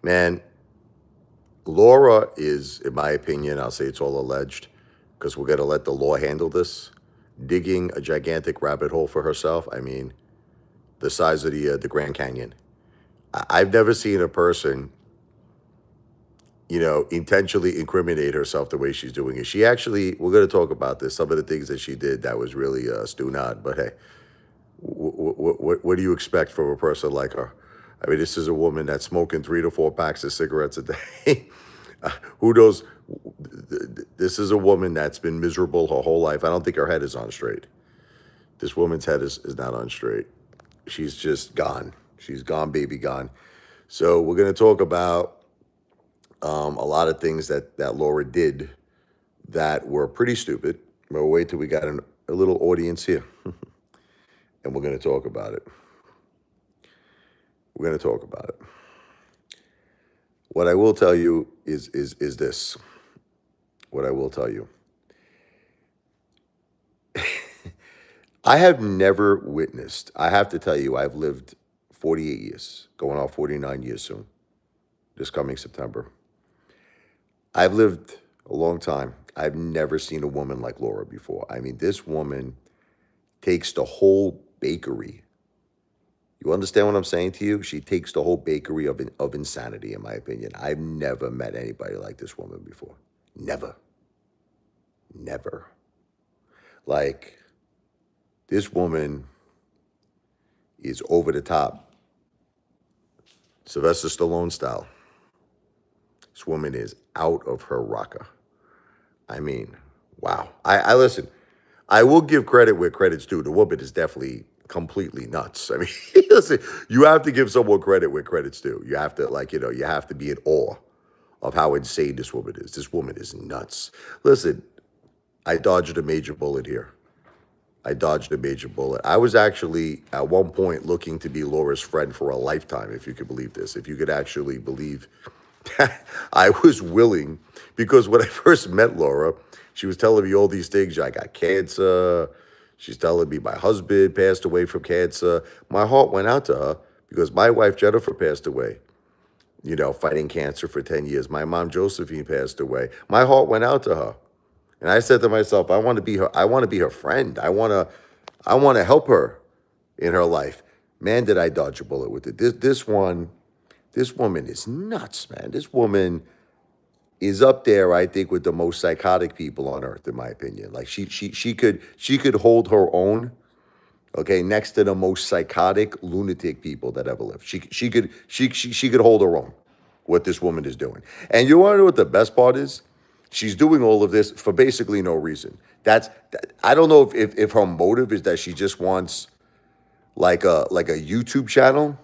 Man, Laura is, in my opinion, I'll say it's all alleged, because we're going to let the law handle this, digging a gigantic rabbit hole for herself. I mean, the size of the Grand Canyon. I've never seen a person, intentionally incriminate herself the way she's doing it. She actually, we're going to talk about this, some of the things that she did that was really stunad. But hey, what do you expect from a person like her? I mean, this is a woman that's smoking 3 to 4 packs of cigarettes a day. Who knows? This is a woman that's been miserable her whole life. I don't think her head is on straight. This woman's head is not on straight. She's just gone. She's gone, baby, gone. So we're going to talk about a lot of things that Laura did that were pretty stupid. We'll wait till we got a little audience here, and we're going to talk about it. We're going to talk about it. What I will tell you is this. What I will tell you. I have never witnessed, I have to tell you, I've lived 48 years, going on 49 years soon, this coming September. I've lived a long time. I've never seen a woman like Laura before. I mean, this woman takes the whole bakery. You understand what I'm saying to you? She takes the whole bakery of insanity, in my opinion. I've never met anybody like this woman before. Never. Never. Like, this woman is over the top. Sylvester Stallone style. This woman is out of her rocker. I mean, wow. I listen, I will give credit where credit's due. The woman is definitely completely nuts. I mean, listen, you have to give someone credit where credit's due. You have to, you have to be in awe of how insane this woman is. This woman is nuts. Listen, I dodged a major bullet here. I dodged a major bullet. I was actually, at one point, looking to be Laura's friend for a lifetime, if you could believe this. If you could actually believe I was willing, because when I first met Laura, she was telling me all these things. I got cancer. She's telling me my husband passed away from cancer. My heart went out to her because my wife, Jennifer, passed away, fighting cancer for 10 years. My mom, Josephine, passed away. My heart went out to her. And I said to myself, I want to be her friend. I want to help her in her life. Man, did I dodge a bullet with it. This woman is nuts, man. This woman is up there, I think, with the most psychotic people on earth, in my opinion. Like she could hold her own, okay, next to the most psychotic lunatic people that ever lived. She could hold her own. What this woman is doing. And you want to know what the best part is? She's doing all of this for basically no reason. I don't know if her motive is that she just wants like a YouTube channel.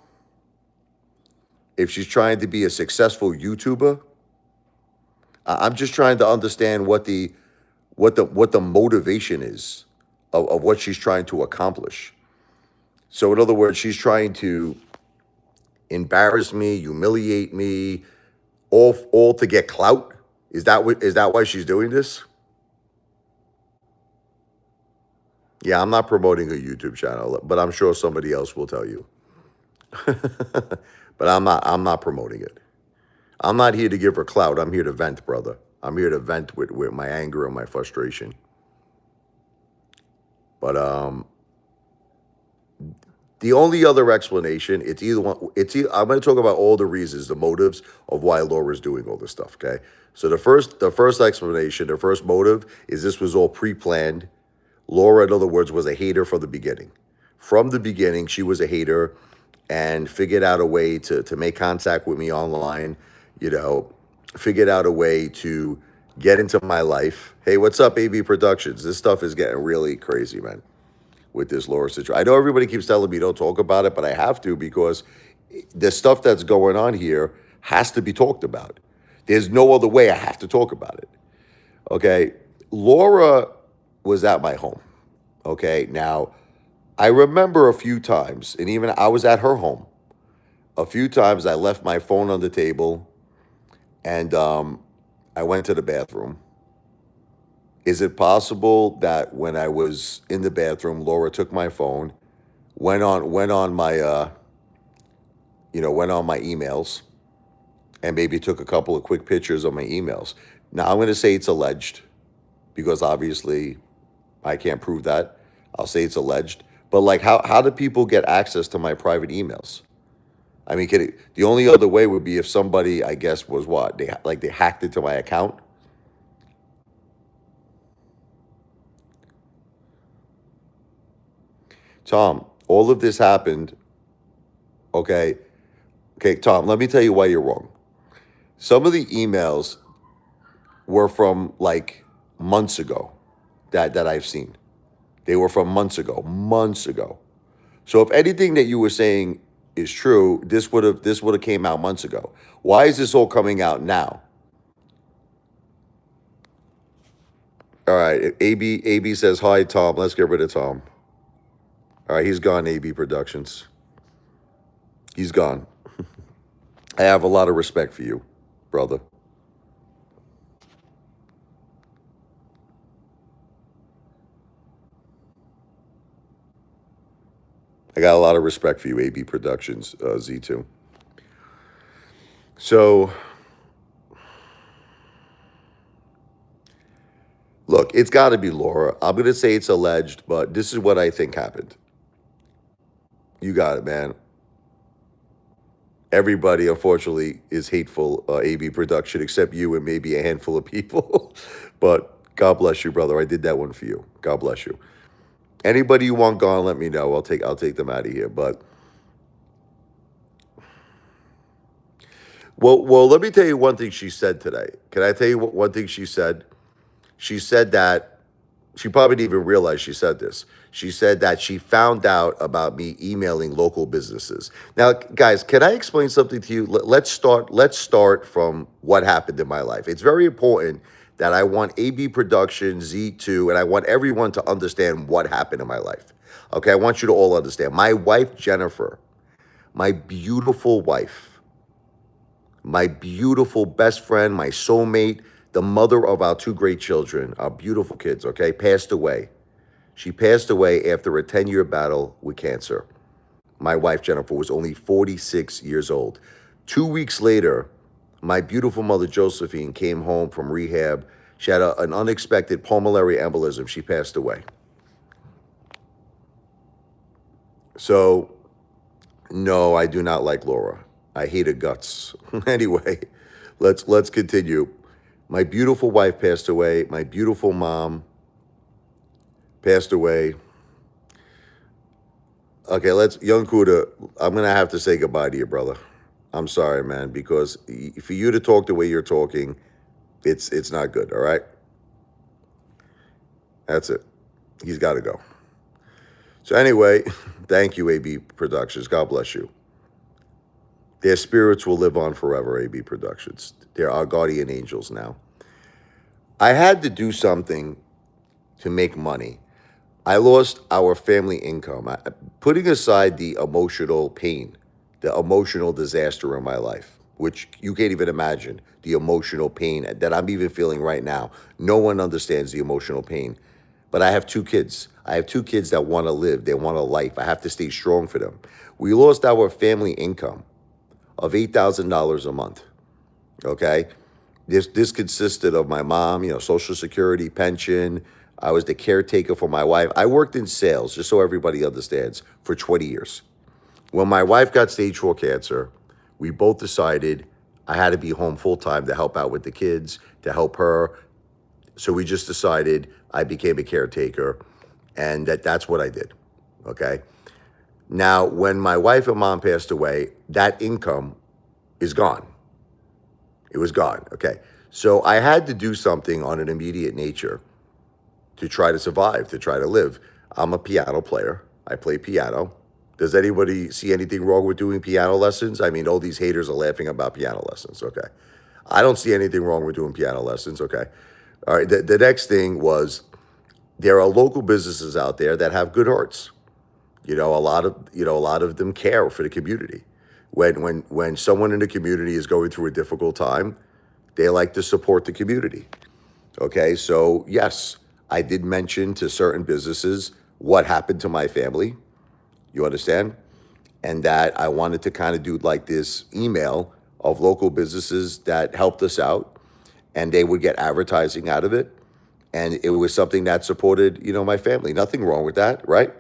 If she's trying to be a successful YouTuber, I'm just trying to understand what the motivation is of what she's trying to accomplish. So in other words, she's trying to embarrass me, humiliate me, all to get clout. Is that why she's doing this? Yeah, I'm not promoting a YouTube channel, but I'm sure somebody else will tell you. But I'm not promoting it. I'm not here to give her clout. I'm here to vent, brother. I'm here to vent with my anger and my frustration. But the only other explanation, I'm going to talk about all the reasons, the motives of why Laura's doing all this stuff, okay? So the first explanation, the first motive is this was all pre-planned. Laura, in other words, was a hater from the beginning. From the beginning, she was a hater and figured out a way to make contact with me online, figured out a way to get into my life. Hey, what's up, AB Productions? This stuff is getting really crazy, man, with this Laura situation. I know everybody keeps telling me don't talk about it, but I have to because the stuff that's going on here has to be talked about. There's no other way I have to talk about it. Okay, Laura was at my home. Okay, now I remember a few times, and even I was at her home. A few times I left my phone on the table and I went to the bathroom. Is it possible that when I was in the bathroom, Laura took my phone, went on my went on my emails and maybe took a couple of quick pictures of my emails. Now I'm going to say it's alleged because obviously I can't prove that. I'll say it's alleged. But like, how do people get access to my private emails? I mean, the only other way would be if somebody, I guess, was what they hacked into my account. Tom, all of this happened. Okay, okay, Tom. Let me tell you why you're wrong. Some of the emails were from like months ago that I've seen. They were from months ago. So if anything that you were saying is true, this would have came out months ago. Why is this all coming out now? All right, AB says hi, Tom. Let's get rid of Tom. All right, he's gone. AB Productions. He's gone. I have a lot of respect for you, brother. I got a lot of respect for you, AB Productions, Z2. So, look, it's got to be Laura. I'm going to say it's alleged, but this is what I think happened. You got it, man. Everybody, unfortunately, is hateful, AB Production, except you and maybe a handful of people. But God bless you, brother. I did that one for you. God bless you. Anybody you want gone, let me know. I'll take them out of here. But well, let me tell you one thing she said today. Can I tell you one thing she said? She said that she probably didn't even realize she said this. She said that she found out about me emailing local businesses. Now, guys, can I explain something to you? Let's start from what happened in my life. It's very important that I want AB Production, Z2, and I want everyone to understand what happened in my life. Okay, I want you to all understand. My wife, Jennifer, my beautiful wife, my beautiful best friend, my soulmate, the mother of our two great children, our beautiful kids, okay, passed away. She passed away after a 10-year battle with cancer. My wife, Jennifer, was only 46 years old. 2 weeks later, my beautiful mother, Josephine, came home from rehab. She had an unexpected pulmonary embolism. She passed away. So, no, I do not like Laura. I hate her guts. Anyway, let's continue. My beautiful wife passed away. My beautiful mom passed away. Okay, Young Kuda, I'm going to have to say goodbye to you, brother. I'm sorry, man, because for you to talk the way you're talking, it's not good, all right? That's it. He's got to go. So anyway, thank you, AB Productions. God bless you. Their spirits will live on forever, AB Productions. They're our guardian angels now. I had to do something to make money. I lost our family income. Putting aside the emotional pain, the emotional disaster in my life, which you can't even imagine, the emotional pain that I'm even feeling right now. No one understands the emotional pain. But I have two kids. I have two kids that want to live. They want a life. I have to stay strong for them. We lost our family income of $8,000 a month. Okay? This consisted of my mom, Social Security, pension. I was the caretaker for my wife. I worked in sales, just so everybody understands, for 20 years. When my wife got stage 4 cancer, we both decided I had to be home full time to help out with the kids, to help her. So we just decided I became a caretaker, and that's what I did. Okay? Now, when my wife and mom passed away, that income is gone. It was gone. Okay. So I had to do something on an immediate nature to try to survive, to try to live. I'm a piano player. I play piano. Does anybody see anything wrong with doing piano lessons? I mean, all these haters are laughing about piano lessons. Okay. I don't see anything wrong with doing piano lessons. Okay. All right. The next thing was there are local businesses out there that have good hearts. A lot of them care for the community. When someone in the community is going through a difficult time, they like to support the community. Okay, so yes, I did mention to certain businesses what happened to my family. You understand? and that I wanted to kind of do like this email of local businesses that helped us out, and they would get advertising out of it. And it was something that supported, my family. Nothing wrong with that, right?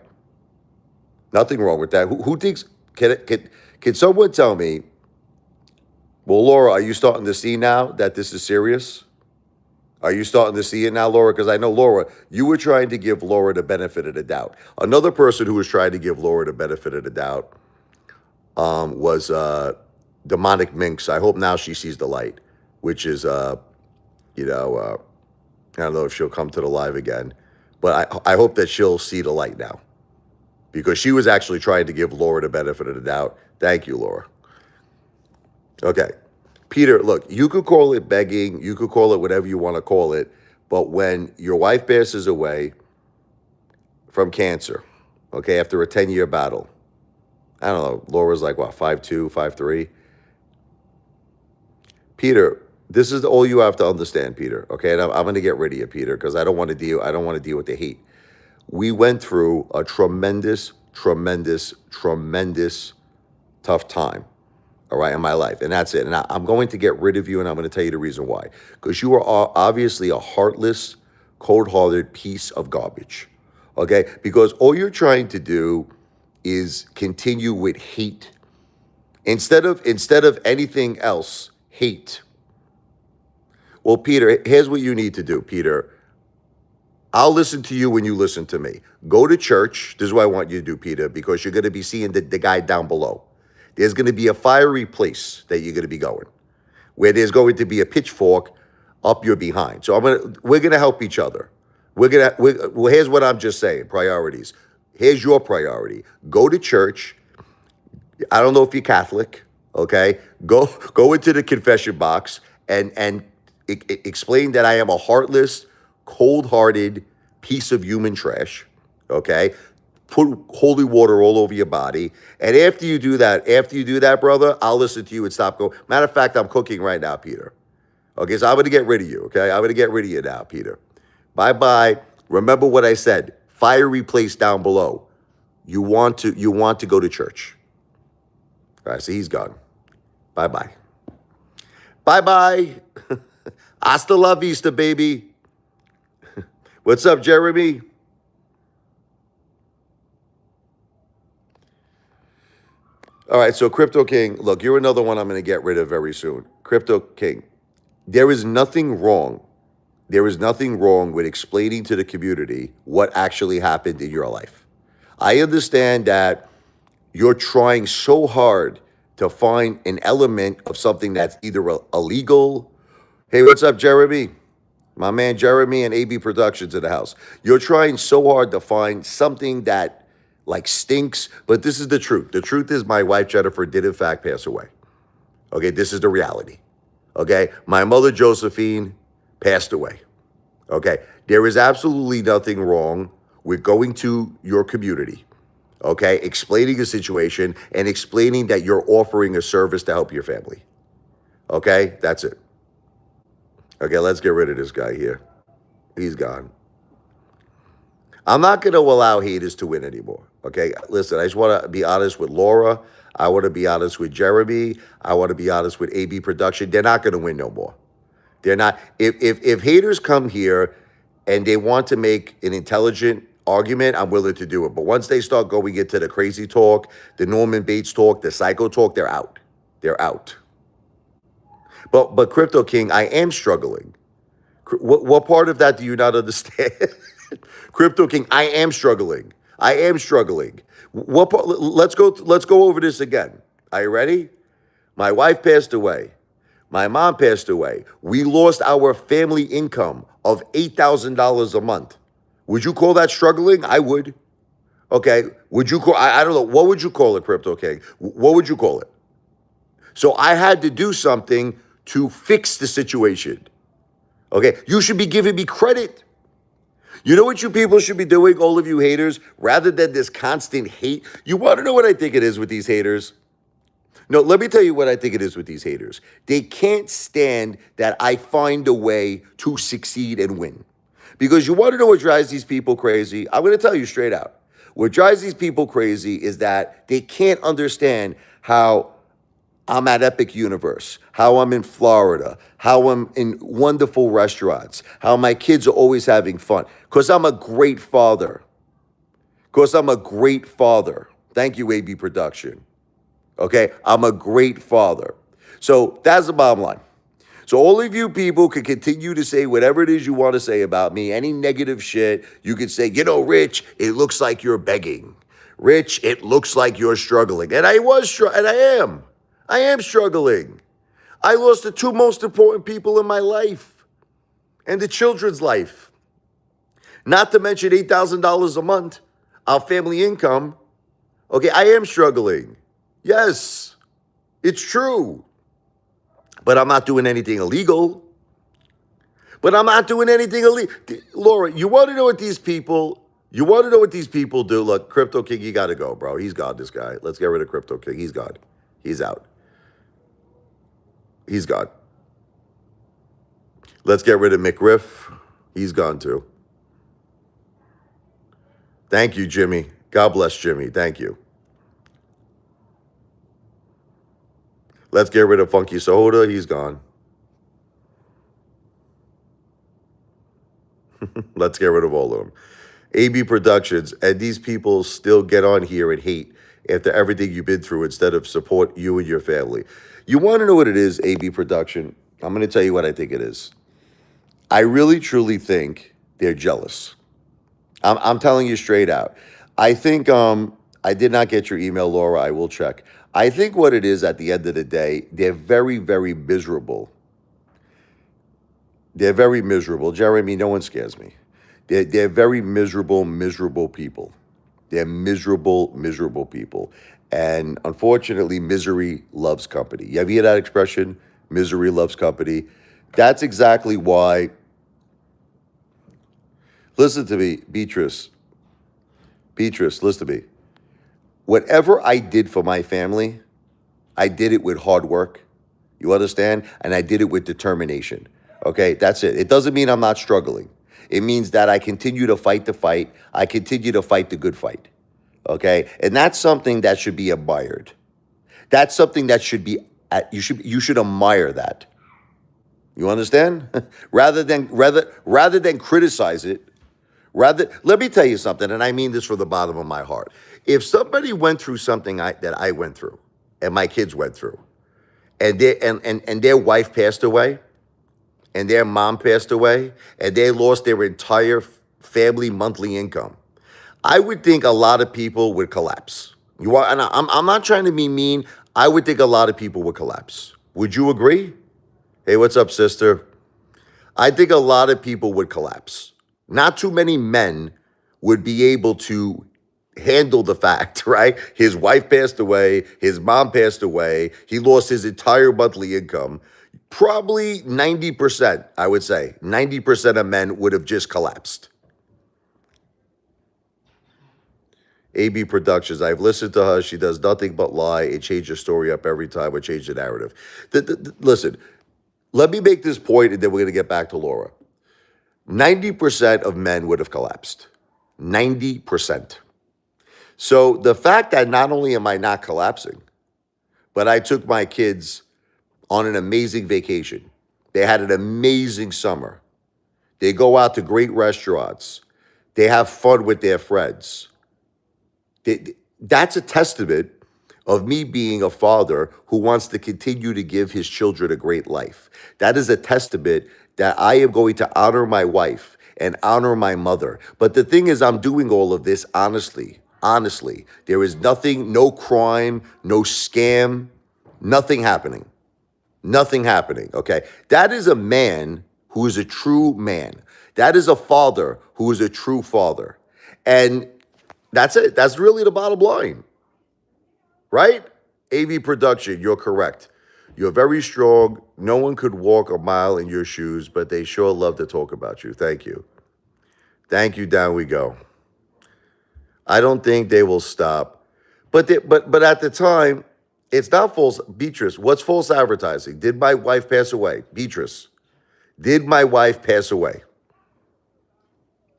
Nothing wrong with that. Who thinks, can someone tell me, well, Laura, are you starting to see now that this is serious? Are you starting to see it now, Laura? Because I know, Laura, you were trying to give Laura the benefit of the doubt. Another person who was trying to give Laura the benefit of the doubt was Demonic Minx. I hope now she sees the light, which is, I don't know if she'll come to the live again, but I hope that she'll see the light now, because she was actually trying to give Laura the benefit of the doubt. Thank you, Laura. Okay. Peter, look, you could call it begging, you could call it whatever you want to call it, but when your wife passes away from cancer, okay, after a 10-year battle, I don't know, Laura's like, what, 5'2", 5'3"? Peter, this is all you have to understand, Peter, okay? And I'm going to get rid of you, Peter, because I don't want to deal with the hate. We went through a tremendous, tremendous, tremendous tough time, all right, in my life. And that's it. And I'm going to get rid of you, and I'm going to tell you the reason why. Because you are obviously a heartless, cold-hearted piece of garbage, okay? Because all you're trying to do is continue with hate. Instead of anything else, hate. Well, Peter, here's what you need to do, Peter. I'll listen to you when you listen to me. Go to church. This is what I want you to do, Peter, because you're going to be seeing the guy down below. There's going to be a fiery place that you're going to be going, where there's going to be a pitchfork up your behind. So we're going to help each other. Well, here's what I'm just saying, priorities. Here's your priority. Go to church. I don't know if you're Catholic, okay? Go into the confession box and explain that I am a heartless, cold-hearted piece of human trash, okay? Put holy water all over your body. And after you do that, brother, I'll listen to you and stop going. Matter of fact, I'm cooking right now, Peter. Okay, so I'm going to get rid of you, okay? I'm going to get rid of you now, Peter. Bye-bye. Remember what I said. Fiery place down below. You want to go to church. All right, so he's gone. Bye-bye. Bye-bye. Hasta la vista, baby. What's up, Jeremy? All right, so Crypto King, look, you're another one I'm going to get rid of very soon. Crypto King, there is nothing wrong. There is nothing wrong with explaining to the community what actually happened in your life. I understand that you're trying so hard to find an element of something that's either illegal. Hey, what's up, Jeremy? My man Jeremy and AB Productions in the house. You're trying so hard to find something that like stinks, but this is the truth. The truth is my wife Jennifer did in fact pass away. Okay, this is the reality. Okay, my mother Josephine passed away. Okay, there is absolutely nothing wrong with going to your community, okay, explaining the situation and explaining that you're offering a service to help your family. Okay, that's it. Okay, let's get rid of this guy here. He's gone. I'm not going to allow haters to win anymore. Okay, listen, I just want to be honest with Laura. I want to be honest with Jeremy. I want to be honest with AB Production. They're not going to win no more. They're not. If haters come here and they want to make an intelligent argument, I'm willing to do it. But once they start going into the crazy talk, the Norman Bates talk, the psycho talk, they're out. They're out. But Crypto King, I am struggling. What part of that do you not understand? Crypto King, I am struggling. I am struggling. What part, let's go over this again. Are you ready? My wife passed away. My mom passed away. We lost our family income of $8,000 a month. Would you call that struggling? I would. Okay. Would you call, I don't know. What would you call it, Crypto King? What would you call it? So I had to do something to fix the situation. Okay. You should be giving me credit. You know what you people should be doing, all of you haters, rather than this constant hate? You want to know what I think it is with these haters? No, let me tell you what I think it is with these haters. They can't stand that I find a way to succeed and win. Because you want to know what drives these people crazy? I'm going to tell you straight out. What drives these people crazy is that they can't understand how I'm at Epic Universe, how I'm in Florida, how I'm in wonderful restaurants, how my kids are always having fun. Because I'm a great father. Because I'm a great father. Thank you, AB Production. Okay? I'm a great father. So that's the bottom line. So all of you people can continue to say whatever it is you want to say about me, any negative shit. You could say, Rich, it looks like you're begging. Rich, it looks like you're struggling. And I was, and I am. I am struggling. I lost the two most important people in my life and the children's life. Not to mention $8,000 a month, our family income. Okay, I am struggling. Yes, it's true. But I'm not doing anything illegal. Laura, you want to know what these people do? Look, Crypto King, you got to go, bro. He's gone, this guy. Let's get rid of Crypto King. He's gone. He's out. He's gone. Let's get rid of McRiff. He's gone too. Thank you, Jimmy. God bless Jimmy. Thank you. Let's get rid of Funky Soda. He's gone. Let's get rid of all of them. AB Productions, and these people still get on here and hate after everything you've been through instead of support you and your family. You want to know what it is, AB Production? I'm going to tell you what I think it is. I really, truly think they're jealous. I'm telling you straight out. I think I did not get your email, Laura. I will check. I think what it is at the end of the day, they're very, very miserable. They're very miserable. Jeremy, no one scares me. They're very miserable people. They're miserable people. And unfortunately, misery loves company. You ever hear that expression? Misery loves company. That's exactly why. Listen to me, Beatrice. Beatrice, listen to me. Whatever I did for my family, I did it with hard work. You understand? And I did it with determination. Okay, that's it. It doesn't mean I'm not struggling. It means that I continue to fight the fight. I continue to fight the good fight. Okay? And that's something that should be admired. That's something that should be, you should admire that. You understand? rather than criticize it, let me tell you something, and I mean this from the bottom of my heart. If somebody went through something that I went through, and my kids went through, and their wife passed away, and their mom passed away, and they lost their entire family monthly income, I would think a lot of people would collapse. And I'm not trying to be mean. I would think a lot of people would collapse. Would you agree? Hey, what's up, sister? I think a lot of people would collapse. Not too many men would be able to handle the fact, right? His wife passed away, his mom passed away, he lost his entire monthly income. Probably 90%, I would say, 90% of men would have just collapsed. AB Productions, I've listened to her. She does nothing but lie and change the story up every time or change the narrative. Listen, let me make this point and then we're going to get back to Laura. 90% of men would have collapsed. 90%. So the fact that not only am I not collapsing, but I took my kids on an amazing vacation. They had an amazing summer. They go out to great restaurants. They have fun with their friends. That's a testament of me being a father who wants to continue to give his children a great life. That is a testament that I am going to honor my wife and honor my mother. But the thing is, I'm doing all of this honestly. Honestly, there is nothing, no crime, no scam, nothing happening. Nothing happening, okay? That is a man who is a true man. That is a father who is a true father. And that's it. That's really the bottom line, right? AV Production, you're correct. You're very strong. No one could walk a mile in your shoes, but they sure love to talk about you. Thank you. Thank you. Down we go. I don't think they will stop. But at the time, it's not false. Beatrice, what's false advertising? Did my wife pass away? Beatrice, did my wife pass away?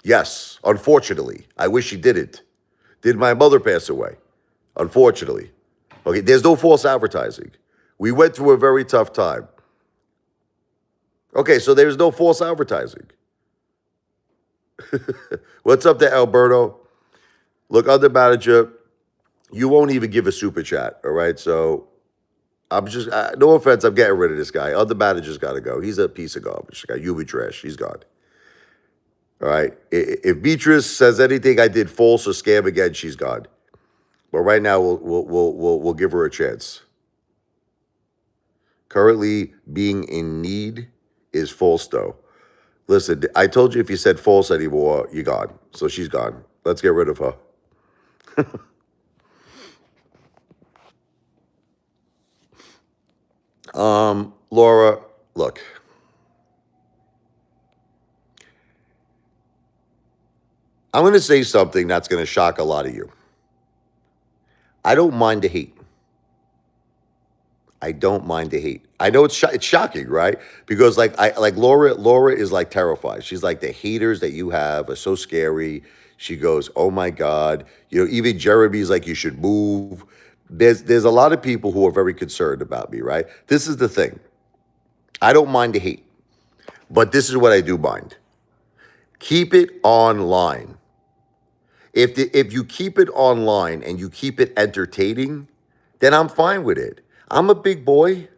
Yes, unfortunately. I wish she didn't. Did my mother pass away? Unfortunately. Okay, there's no false advertising. We went through a very tough time. Okay, so there's no false advertising. What's up to Alberto? Look, other manager, you won't even give a super chat, all right? So I'm just, no offense, I'm getting rid of this guy. Other manager's got to go. He's a piece of garbage. You'll be trash. He's gone. All right? If Beatrice says anything I did false or scam again, she's gone. But right now, we'll give her a chance. Currently being in need is false, though. Listen, I told you if you said false anymore, you're gone. So she's gone. Let's get rid of her. Laura, look. I'm going to say something that's going to shock a lot of you. I don't mind the hate. I don't mind the hate. I know it's shocking, right? Because like Laura is like terrified. She's like, the haters that you have are so scary. She goes, oh my God. You know, even Jeremy's like, you should move. There's a lot of people who are very concerned about me, right? This is the thing. I don't mind the hate, but this is what I do mind. Keep it online. If you keep it online and you keep it entertaining, then I'm fine with it. I'm a big boy.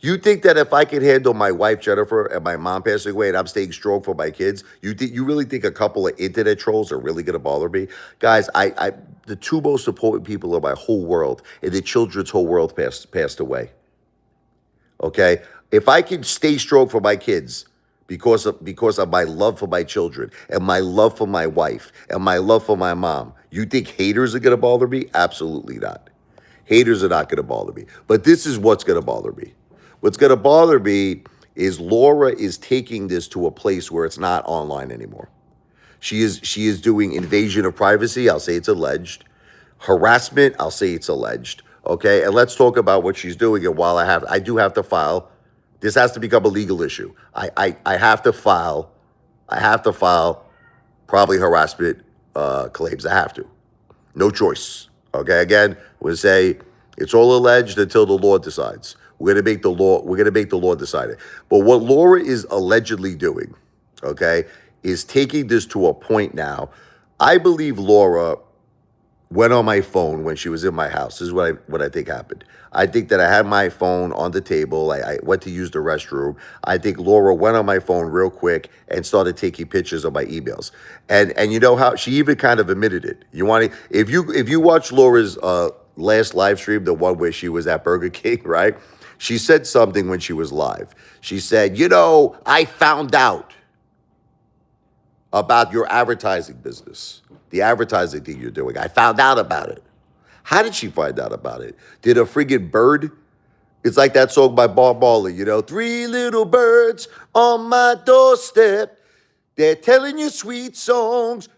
You think that if I can handle my wife Jennifer and my mom passing away and I'm staying strong for my kids, you really think a couple of internet trolls are really gonna bother me? Guys, I the two most important people in my whole world, and the children's whole world passed away. Okay? If I can stay strong for my kids because of my love for my children and my love for my wife and my love for my mom, you think haters are gonna bother me? Absolutely not. Haters are not going to bother me. But this is what's going to bother me. What's going to bother me is Laura is taking this to a place where it's not online anymore. She is doing invasion of privacy. I'll say it's alleged. Harassment. I'll say it's alleged. Okay, and let's talk about what she's doing. And while I do have to file, this has to become a legal issue. I have to file. I have to file probably harassment claims. I have to. No choice. Okay, again, we'll say it's all alleged until the Lord decides. We're gonna make the Lord decide it. But what Laura is allegedly doing, okay, is taking this to a point now. I believe Laura went on my phone when she was in my house. This is what I think happened. I think that I had my phone on the table. I went to use the restroom. I think Laura went on my phone real quick and started taking pictures of my emails. And you know how she even kind of admitted it. You want to if you watch Laura's last live stream, the one where she was at Burger King, right? She said something when she was live. She said, you know, I found out about your advertising business, the advertising thing you're doing. I found out about it. How did she find out about it? Did a friggin' bird? It's like that song by Bob Marley, you know, 3 little birds on my doorstep. They're telling you sweet songs.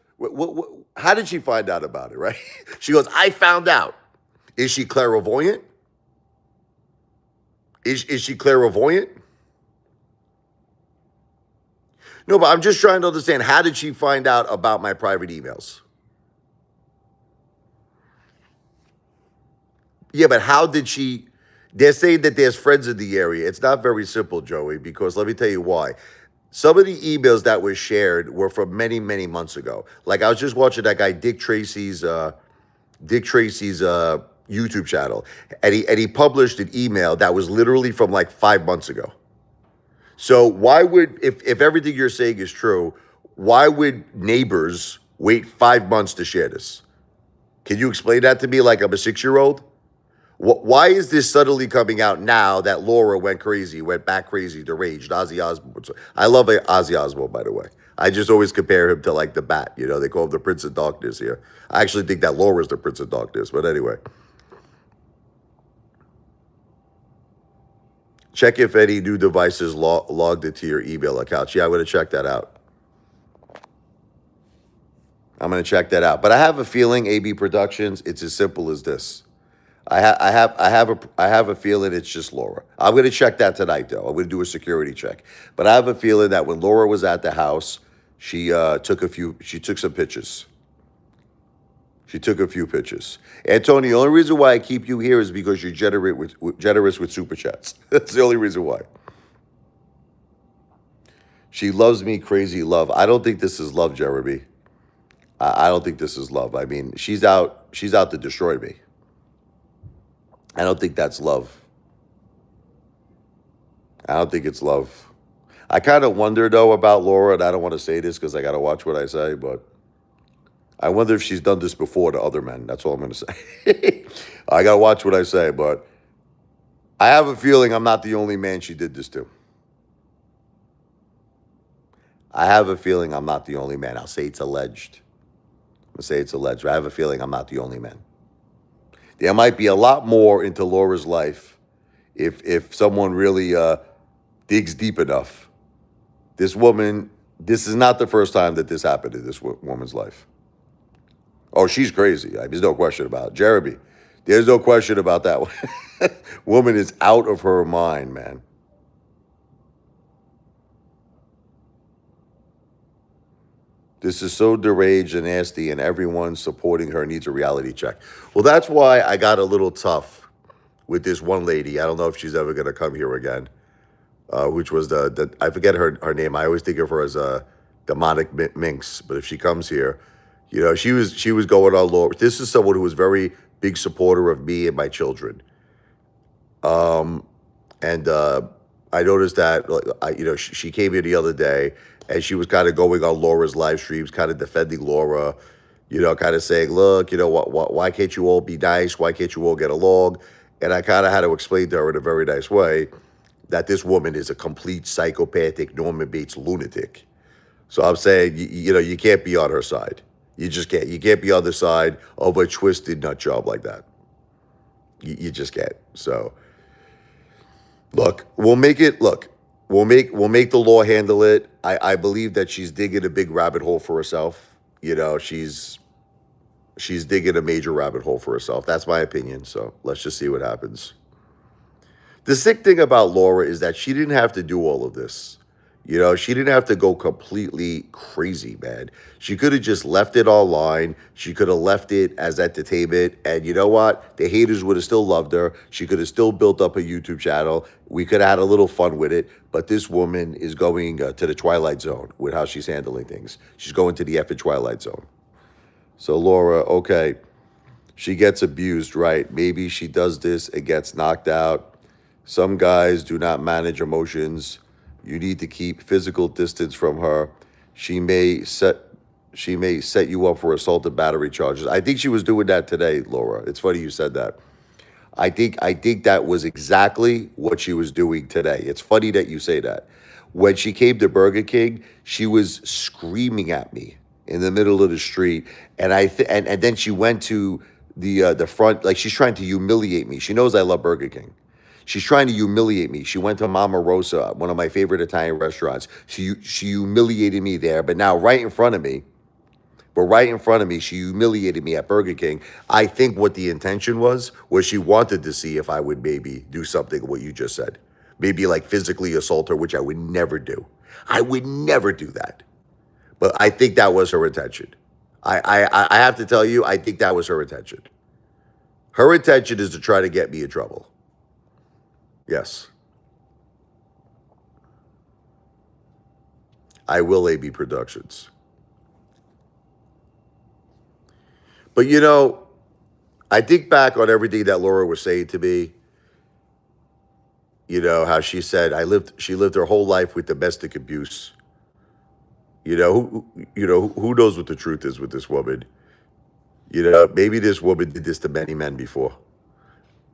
How did she find out about it, right? She goes, I found out. Is she clairvoyant? Is she clairvoyant? No, but I'm just trying to understand, how did she find out about my private emails? Yeah, but how did she? They're saying that there's friends in the area. It's not very simple, Joey, because let me tell you why. Some of the emails that were shared were from many, many months ago. Like I was just watching that guy Dick Tracy's YouTube channel, and he published an email that was literally from like 5 months ago. So why would, if everything you're saying is true, why would neighbors wait 5 months to share this? Can you explain that to me like I'm a 6-year-old? Why is this suddenly coming out now that Laura went back crazy, deranged? Ozzy Osbourne. I love Ozzy Osbourne, by the way. I just always compare him to like the Bat. You know, they call him the Prince of Darkness here. I actually think that Laura's the Prince of Darkness, but anyway. Check if any new devices logged into your email account. Yeah, I'm going to check that out. I'm going to check that out. But I have a feeling, AB Productions, it's as simple as this. I have a feeling it's just Laura. I'm going to check that tonight, though. I'm going to do a security check. But I have a feeling that when Laura was at the house, she took some pictures. She took a few pictures. Antonio, the only reason why I keep you here is because you're generous with super chats. That's the only reason why. She loves me, crazy love. I don't think this is love, Jeremy. I don't think this is love. I mean, she's out. She's out to destroy me. I don't think that's love. I don't think it's love. I kind of wonder though about Laura, and I don't want to say this because I got to watch what I say, but I wonder if she's done this before to other men. That's all I'm going to say. I got to watch what I say, but I have a feeling I'm not the only man she did this to. I have a feeling I'm not the only man. I'll say it's alleged. I'll say it's alleged. But I have a feeling I'm not the only man. There might be a lot more into Laura's life if someone really digs deep enough. This woman, this is not the first time that this happened in this woman's life. Oh, she's crazy. There's no question about it. Jeremy, there's no question about that one. Woman is out of her mind, man. This is so deranged and nasty, and everyone supporting her needs a reality check. Well, that's why I got a little tough with this one lady. I don't know if she's ever going to come here again, which was I forget her name. I always think of her as a demonic minx, but if she comes here, she was going on Laura. This is someone who was very big supporter of me and my children. And I noticed that, she came here the other day and she was kind of going on Laura's live streams, kind of defending Laura, kind of saying, look, why can't you all be nice? Why can't you all get along? And I kind of had to explain to her in a very nice way that this woman is a complete psychopathic Norman Bates lunatic. So I'm saying, you can't be on her side. You just can't. You can't be on the side of a twisted nut job like that. You just can't. So, look, we'll make it. Look, we'll make the law handle it. I believe that she's digging a big rabbit hole for herself. She's digging a major rabbit hole for herself. That's my opinion. So let's just see what happens. The sick thing about Laura is that she didn't have to do all of this. She didn't have to go completely crazy, man. She could have just left it online. She could have left it as entertainment. And you know what? The haters would have still loved her. She could have still built up a YouTube channel. We could have had a little fun with it. But this woman is going to the Twilight Zone with how she's handling things. She's going to the effing Twilight Zone. So Laura, okay, she gets abused, right? Maybe she does this and gets knocked out. Some guys do not manage emotions. You need to keep physical distance from her. She may set you up for assault and battery charges. I think she was doing that today, Laura. It's funny you said that. I think that was exactly what she was doing today. It's funny that you say that. When she came to Burger King, she was screaming at me in the middle of the street, and and then she went to the front, like she's trying to humiliate me. She knows I love Burger King. She's trying to humiliate me. She went to Mama Rosa, one of my favorite Italian restaurants. She humiliated me there, but now right in front of me, she humiliated me at Burger King. I think what the intention was she wanted to see if I would maybe do something what you just said. Maybe like physically assault her, which I would never do. I would never do that. But I think that was her intention. I have to tell you, I think that was her intention. Her intention is to try to get me in trouble. Yes. I will AB Productions. But I think back on everything that Laura was saying to me. How she said she lived her whole life with domestic abuse. Who knows what the truth is with this woman? Maybe this woman did this to many men before.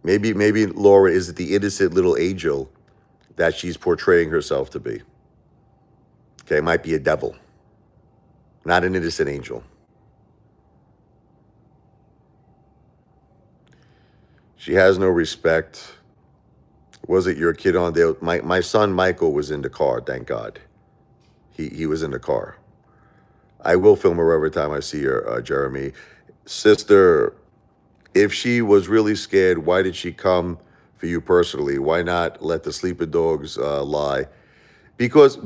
Maybe Laura isn't the innocent little angel that she's portraying herself to be. Okay, might be a devil, not an innocent angel. She has no respect. Was it your kid on there? My son Michael was in the car, thank God. He was in the car. I will film her every time I see her, Jeremy. Sister, if she was really scared, why did she come for you personally? Why not let the sleeping dogs lie? Because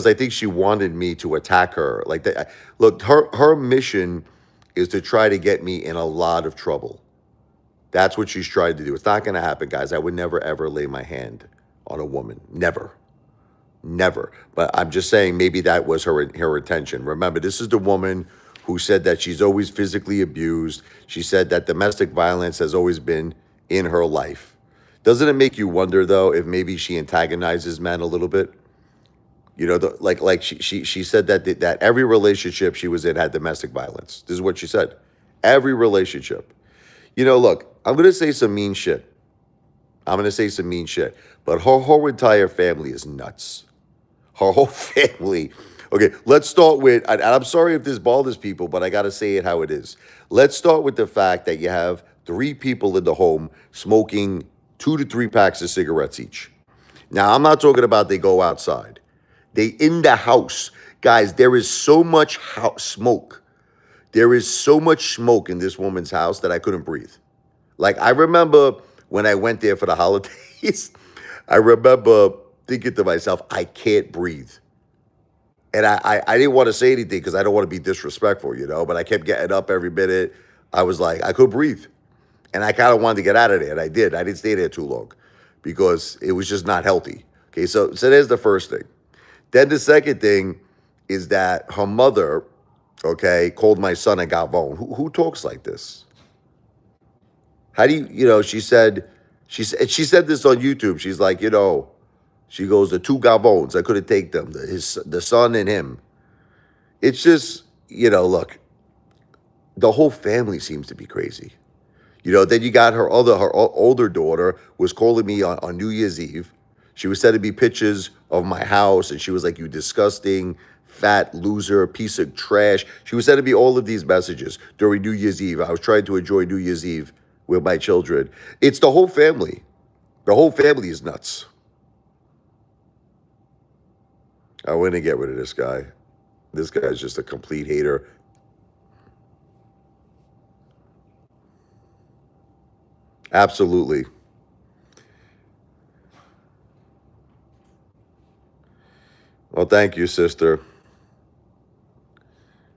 I think she wanted me to attack her. Like that. Look, her mission is to try to get me in a lot of trouble. That's what she's tried to do. It's not going to happen, guys. I would never, ever lay my hand on a woman. Never. Never. But I'm just saying maybe that was her intention. Remember, this is the woman who said that she's always physically abused. She said that domestic violence has always been in her life. Doesn't it make you wonder, though, if maybe she antagonizes men a little bit? You know, like she said that every relationship she was in had domestic violence. This is what she said. Every relationship. You know, look, I'm going to say some mean shit. I'm going to say some mean shit. But her whole entire family is nuts. Her whole family. Okay, let's start with, and I'm sorry if this bothers people, but I got to say it how it is. Let's start with the fact that you have 3 people in the home smoking 2 to 3 packs of cigarettes each. Now, I'm not talking about they go outside. They in the house. Guys, there is so much smoke. There is so much smoke in this woman's house that I couldn't breathe. Like, I remember when I went there for the holidays, I remember thinking to myself, I can't breathe. And I didn't want to say anything because I don't want to be disrespectful, you know, but I kept getting up every minute. I was like, I couldn't breathe. And I kind of wanted to get out of there, and I did. I didn't stay there too long because it was just not healthy. Okay, so there's the first thing. Then the second thing is that her mother, okay, called my son a gavone. Who talks like this? How do you know, she said this on YouTube. She's like, you know, she goes, the 2 gavones, I couldn't take them, the son and him. It's just, you know, look, the whole family seems to be crazy. You know, then you got her older daughter was calling me on New Year's Eve. She was sending me pictures of my house, and she was like, you disgusting, fat loser, piece of trash. She was sending me all of these messages during New Year's Eve. I was trying to enjoy New Year's Eve with my children. It's the whole family. The whole family is nuts. I want to get rid of this guy. This guy is just a complete hater. Absolutely. Well, thank you, sister.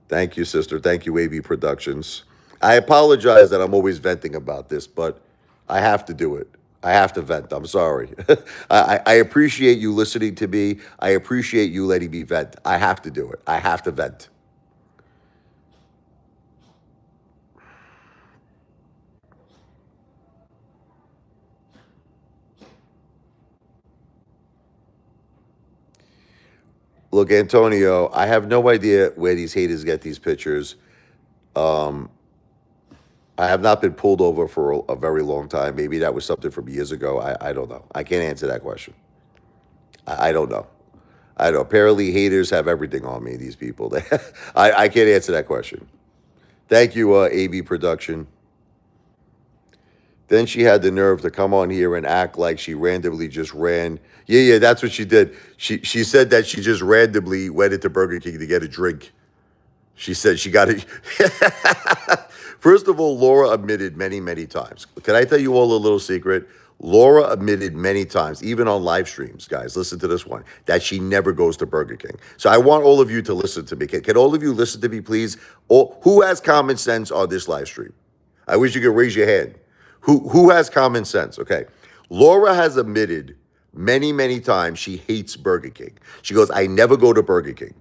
Thank you, sister. Thank you, AB Productions. I apologize that I'm always venting about this, but I have to do it. I have to vent. I'm sorry. I appreciate you listening to me. I appreciate you letting me vent. I have to do it. I have to vent. Look, Antonio, I have no idea where these haters get these pictures. Um, I have not been pulled over for a very long time. Maybe that was something from years ago. I don't know. I can't answer that question. I don't know. I don't know. Apparently, haters have everything on me, these people. I can't answer that question. Thank you, AB Production. Then she had the nerve to come on here and act like she randomly just ran. Yeah, that's what she did. She said that she just randomly went into Burger King to get a drink. She said she got it. First of all, Laura admitted many, many times. Can I tell you all a little secret? Laura admitted many times, even on live streams, guys, listen to this one, that she never goes to Burger King. So I want all of you to listen to me. Can all of you listen to me, please? Who has common sense on this live stream? I wish you could raise your hand. Who has common sense? Okay. Laura has admitted many, many times she hates Burger King. She goes, I never go to Burger King.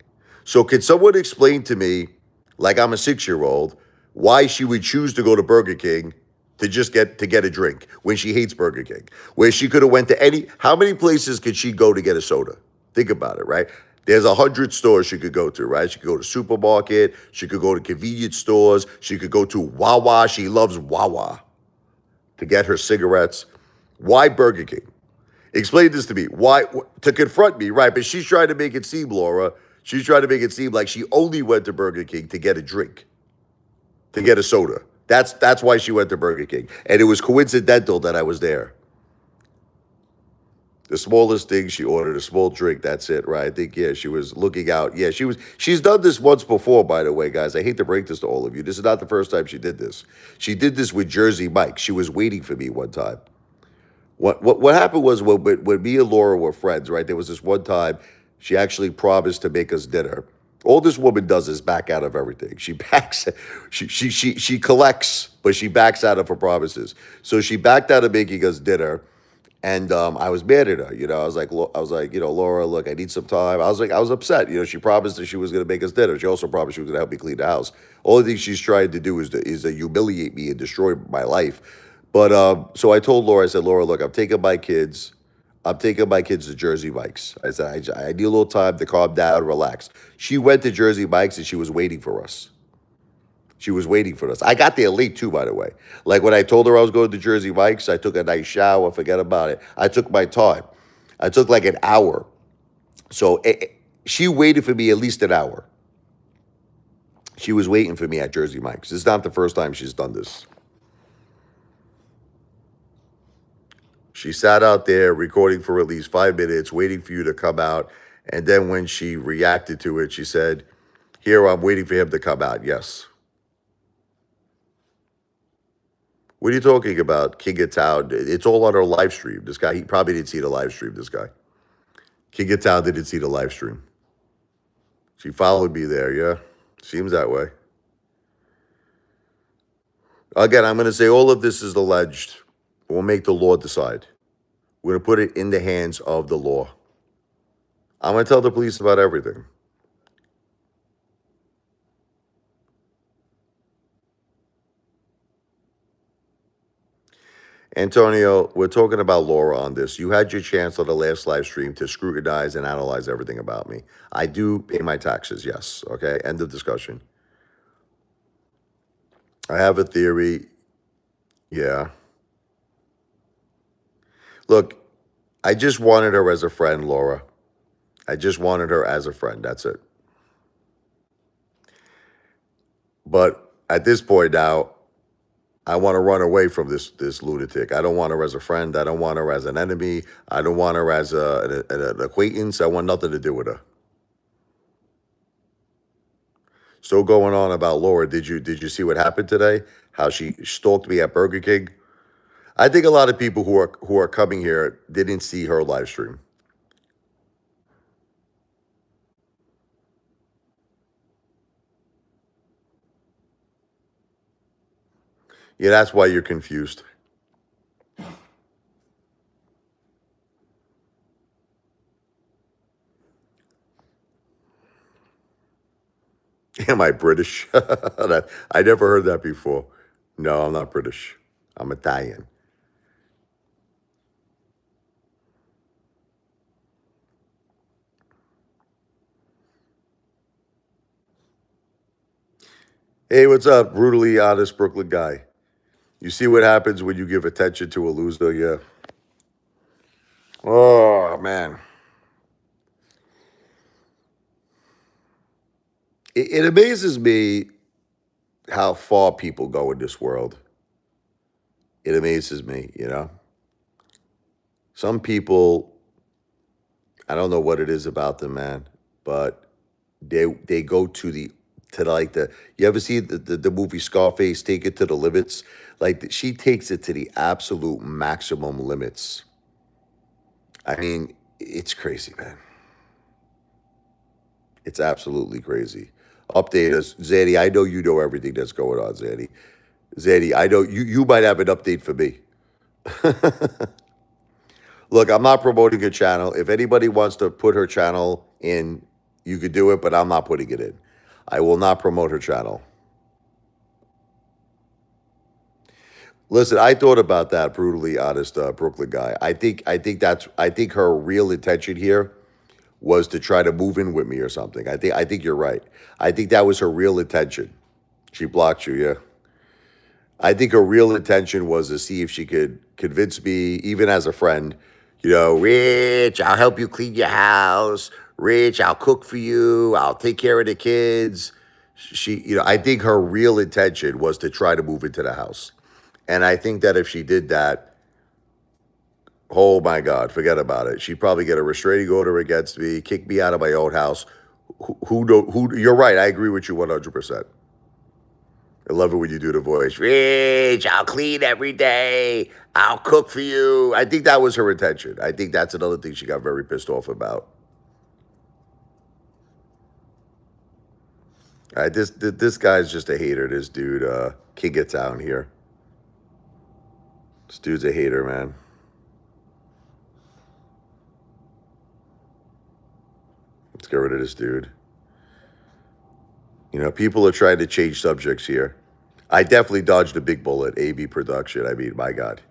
So can someone explain to me, like I'm a 6-year-old, why she would choose to go to Burger King to just get a drink when she hates Burger King? Where she could have went to how many places could she go to get a soda? Think about it, right? There's 100 stores she could go to, right? She could go to supermarket. She could go to convenience stores. She could go to Wawa. She loves Wawa to get her cigarettes. Why Burger King? Explain this to me. Why? To confront me, right? But she's trying to make it seem, Laura, she's trying to make it seem like she only went to Burger King to get a drink, to get a soda. That's why she went to Burger King. And it was coincidental that I was there. The smallest thing, she ordered a small drink. That's it, right? I think, yeah, she was looking out. Yeah, she's done this once before, by the way, guys. I hate to break this to all of you. This is not the first time she did this. She did this with Jersey Mike. She was waiting for me one time. What happened was when me and Laura were friends, right? There was this one time she actually promised to make us dinner. All this woman does is back out of everything. She backs, she collects, but she backs out of her promises. So she backed out of making us dinner, and I was mad at her. I was like, Laura, look, I need some time. I was upset. She promised that she was going to make us dinner. She also promised she was going to help me clean the house. Only thing she's trying to do is to humiliate me and destroy my life. But so I told Laura, I said, Laura, look, I'm taking my kids. I'm taking my kids to Jersey Mike's. I said, I need a little time to calm down, relax. She went to Jersey Mike's and she was waiting for us. She was waiting for us. I got there late too, by the way. Like when I told her I was going to Jersey Mike's, I took a nice shower, forget about it. I took my time. I took like an hour. So she waited for me at least an hour. She was waiting for me at Jersey Mike's. This is not the first time she's done this. She sat out there recording for at least 5 minutes, waiting for you to come out. And then when she reacted to it, she said, here, I'm waiting for him to come out. Yes. What are you talking about, King of Town? It's all on our live stream. This guy, he probably didn't see the live stream, this guy. King of Town didn't see the live stream. She followed me there, yeah. Seems that way. Again, I'm going to say all of this is alleged. We'll make the law decide. We're going to put it in the hands of the law. I'm going to tell the police about everything. Antonio, we're talking about Laura on this. You had your chance on the last live stream to scrutinize and analyze everything about me. I do pay my taxes, yes. Okay, end of discussion. I have a theory. Yeah. Look, I just wanted her as a friend, Laura. I just wanted her as a friend. That's it. But at this point now, I want to run away from this lunatic. I don't want her as a friend. I don't want her as an enemy. I don't want her as an acquaintance. I want nothing to do with her. Still going on about Laura. Did you see what happened today? How she stalked me at Burger King? I think a lot of people who are coming here didn't see her live stream. Yeah, that's why you're confused. Am I British? I never heard that before. No, I'm not British. I'm Italian. Hey, what's up, brutally honest Brooklyn guy? You see what happens when you give attention to a loser? Yeah. Oh man, it amazes me how far people go in this world. It amazes me. Some people, I don't know what it is about them, man, but they go to like the you ever see the movie Scarface, Take It to the Limits? Like she takes it to the absolute maximum limits. I mean, it's crazy, man. It's absolutely crazy. Update us, Zaddy. I know you know everything that's going on, Zaddy. Zaddy, I know you might have an update for me. Look, I'm not promoting her channel. If anybody wants to put her channel in, you could do it, but I'm not putting it in. I will not promote her channel. Listen, I thought about that, brutally honest Brooklyn guy. I think her real intention here was to try to move in with me or something. I think you're right. I think that was her real intention. She blocked you, yeah. I think her real intention was to see if she could convince me, even as a friend, Rich, I'll help you clean your house. Rich, I'll cook for you. I'll take care of the kids. I think her real intention was to try to move into the house. And I think that if she did that, oh my God, forget about it. She'd probably get a restraining order against me, kick me out of my own house. You're right. I agree with you 100%. I love it when you do the voice. Rich, I'll clean every day. I'll cook for you. I think that was her intention. I think that's another thing she got very pissed off about. All right, this guy's just a hater. This dude, King of Town here. This dude's a hater, man. Let's get rid of this dude. You know, people are trying to change subjects here. I definitely dodged a big bullet. AB production. I mean, my God,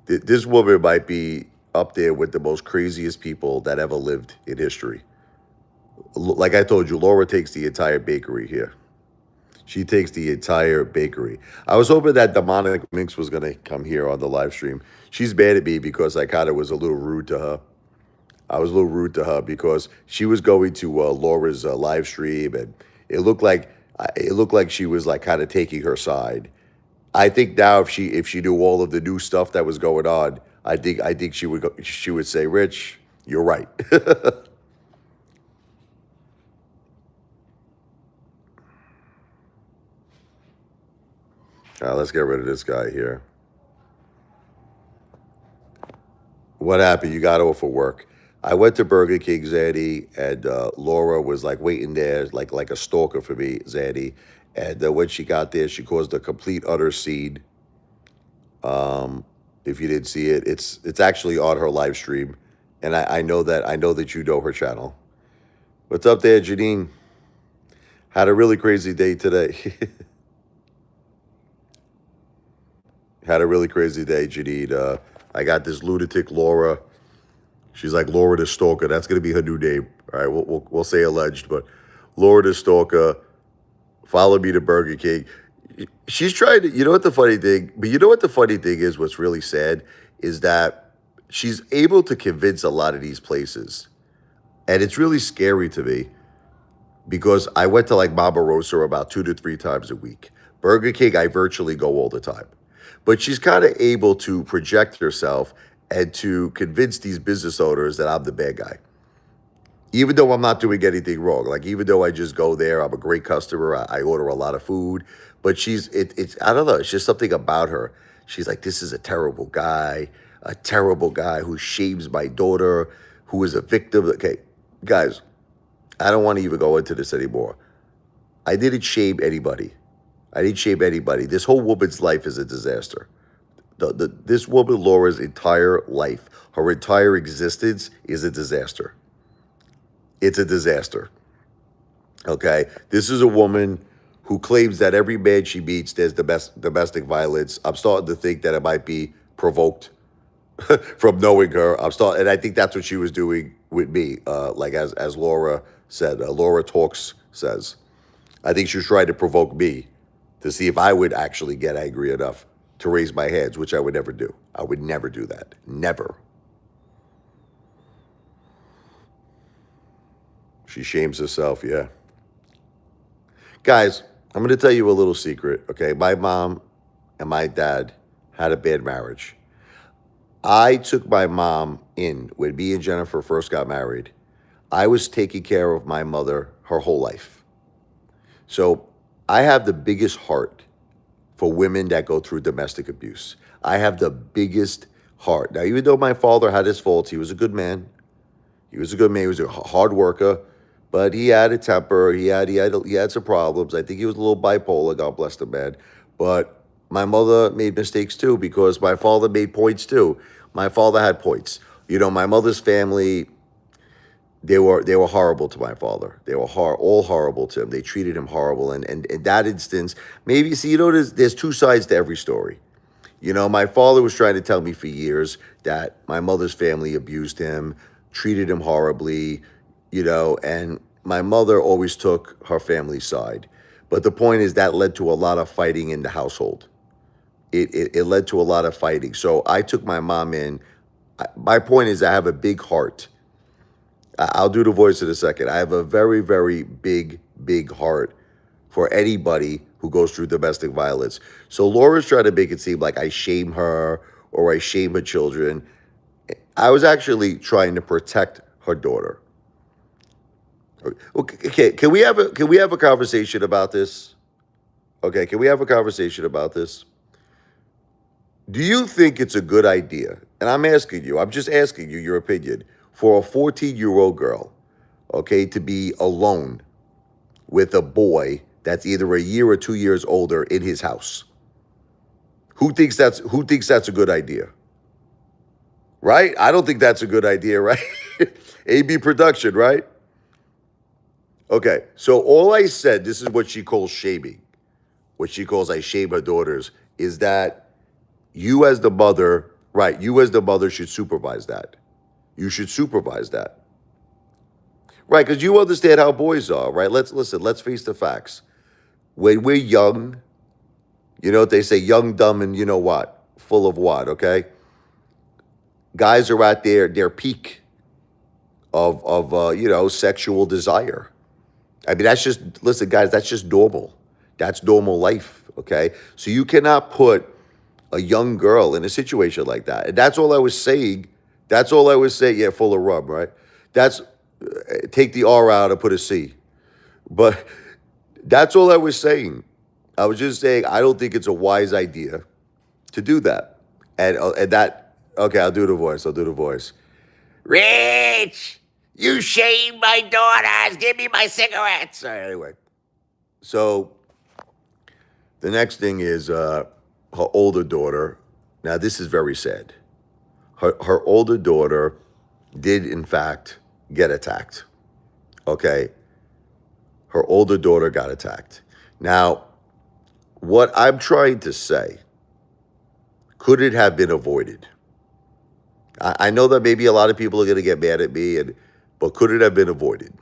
this woman might be up there with the most craziest people that ever lived in history. Like I told you, Laura takes the entire bakery here. She takes the entire bakery. I was hoping that Demonic Minx was going to come here on the live stream. She's mad at me because I kind of was a little rude to her. I was a little rude to her because she was going to Laura's live stream, and it looked like she was like kind of taking her side. I think now if she knew all of the new stuff that was going on, I think she would say, Rich, you're right. Let's get rid of this guy here. What happened? You got off of work. I went to Burger King, Zaddy, and Laura was like waiting there, like a stalker for me, Zaddy. And when she got there, she caused a complete utter scene. If you didn't see it, it's actually on her live stream, and I know that you know her channel. What's up there, Janine? Had a really crazy day today. Had a really crazy day, Janine. I got this lunatic Laura. She's like Laura the Stalker. That's gonna be her new name. All right, we'll say alleged, but Laura the Stalker. Follow me to Burger King. She's trying to. You know what the funny thing? But you know what the funny thing is? What's really sad is that she's able to convince a lot of these places, and it's really scary to me because I went to like Mama Rosa about 2 to 3 times a week. Burger King, I virtually go all the time. But she's kind of able to project herself and to convince these business owners that I'm the bad guy. Even though I'm not doing anything wrong. Like, even though I just go there, I'm a great customer, I order a lot of food. But it's, I don't know, it's just something about her. She's like, this is a terrible guy who shames my daughter, who is a victim. Okay, guys, I don't want to even go into this anymore. I didn't shame anybody. I didn't shame anybody. This whole woman's life is a disaster. This woman, Laura's entire life, her entire existence is a disaster. It's a disaster. Okay? This is a woman who claims that every man she meets, there's domestic violence. I'm starting to think that it might be provoked from knowing her. And I think that's what she was doing with me. Like as Laura said, Laura Talks says, I think she was trying to provoke me to see if I would actually get angry enough to raise my hands, which I would never do. I would never do that. Never. She shames herself, yeah. Guys, I'm going to tell you a little secret, okay? My mom and my dad had a bad marriage. I took my mom in when me and Jennifer first got married. I was taking care of my mother her whole life. So I have the biggest heart for women that go through domestic abuse. I have the biggest heart. Now, even though my father had his faults, he was a good man. He was a good man. He was a hard worker, but he had a temper. He had some problems. I think he was a little bipolar. God bless the man. But my mother made mistakes too because my father made points too. My father had points. You know, my mother's family, they were horrible to my father. They were all horrible to him. They treated him horrible. And in that instance, maybe, see, you know, there's two sides to every story. You know, my father was trying to tell me for years that my mother's family abused him, treated him horribly, you know, and my mother always took her family's side. But the point is that led to a lot of fighting in the household. It led to a lot of fighting. So I took my mom in. My point is I have a big heart. I'll do the voice in a second. I have a very, very big, big heart for anybody who goes through domestic violence. So Laura's trying to make it seem like I shame her or I shame her children. I was actually trying to protect her daughter. Okay, can we have a conversation about this? Okay, can we have a conversation about this? Do you think it's a good idea? And I'm asking you, I'm just asking you your opinion, for a 14-year-old girl, okay, to be alone with a boy that's either a year or 2 years older in his house. Who thinks that's a good idea? Right? I don't think that's a good idea, right? AB production, right? Okay, so all I said, this is what she calls shaming. What she calls I shame her daughters, is that you as the mother, right, you as the mother should supervise that. You should supervise that. Right, because you understand how boys are, right? Let's face the facts. When we're young, you know what they say, young, dumb, and you know what? Full of what, okay? Guys are at their peak of sexual desire. I mean, that's just, listen, guys, that's just normal. That's normal life, okay? So you cannot put a young girl in a situation like that. And that's all I was saying. That's all I was saying. Yeah, full of rum, right? That's, take the R out and put a C. But that's all I was saying. I was just saying, I don't think it's a wise idea to do that. And that, okay, I'll do the voice. Rich, you shame my daughters. Give me my cigarettes. All right, anyway. So the next thing is her older daughter. Now, this is very sad. Her older daughter did, in fact, get attacked. Okay? Her older daughter got attacked. Now, what I'm trying to say, could it have been avoided? I know that maybe a lot of people are going to get mad at me, but could it have been avoided?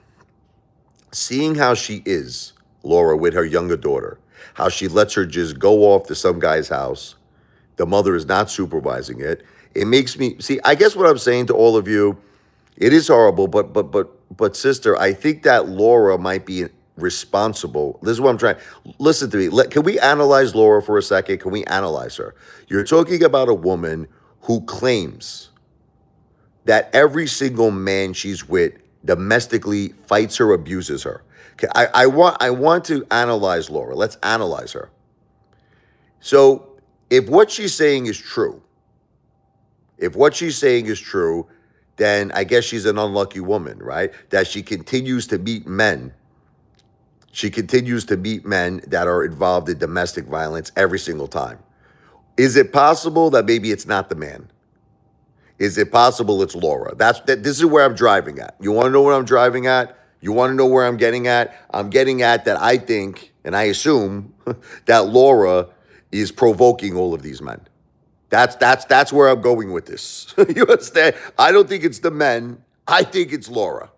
Seeing how she is, Laura, with her younger daughter, how she lets her just go off to some guy's house, the mother is not supervising it. It makes me see. I guess what I'm saying to all of you, it is horrible, but sister, I think that Laura might be responsible. This is what I'm trying. Listen to me. Can we analyze Laura for a second? Can we analyze her? You're talking about a woman who claims that every single man she's with domestically fights her, abuses her. Okay, I want to analyze Laura. Let's analyze her. So if what she's saying is true, then I guess she's an unlucky woman, right? That she continues to meet men. She continues to meet men that are involved in domestic violence every single time. Is it possible that maybe it's not the man? Is it possible it's Laura? This is where I'm driving at. You want to know what I'm driving at? You want to know where I'm getting at? I'm getting at that I think, and I assume, that Laura is provoking all of these men. That's where I'm going with this. You understand? I don't think it's the men. I think it's Laura.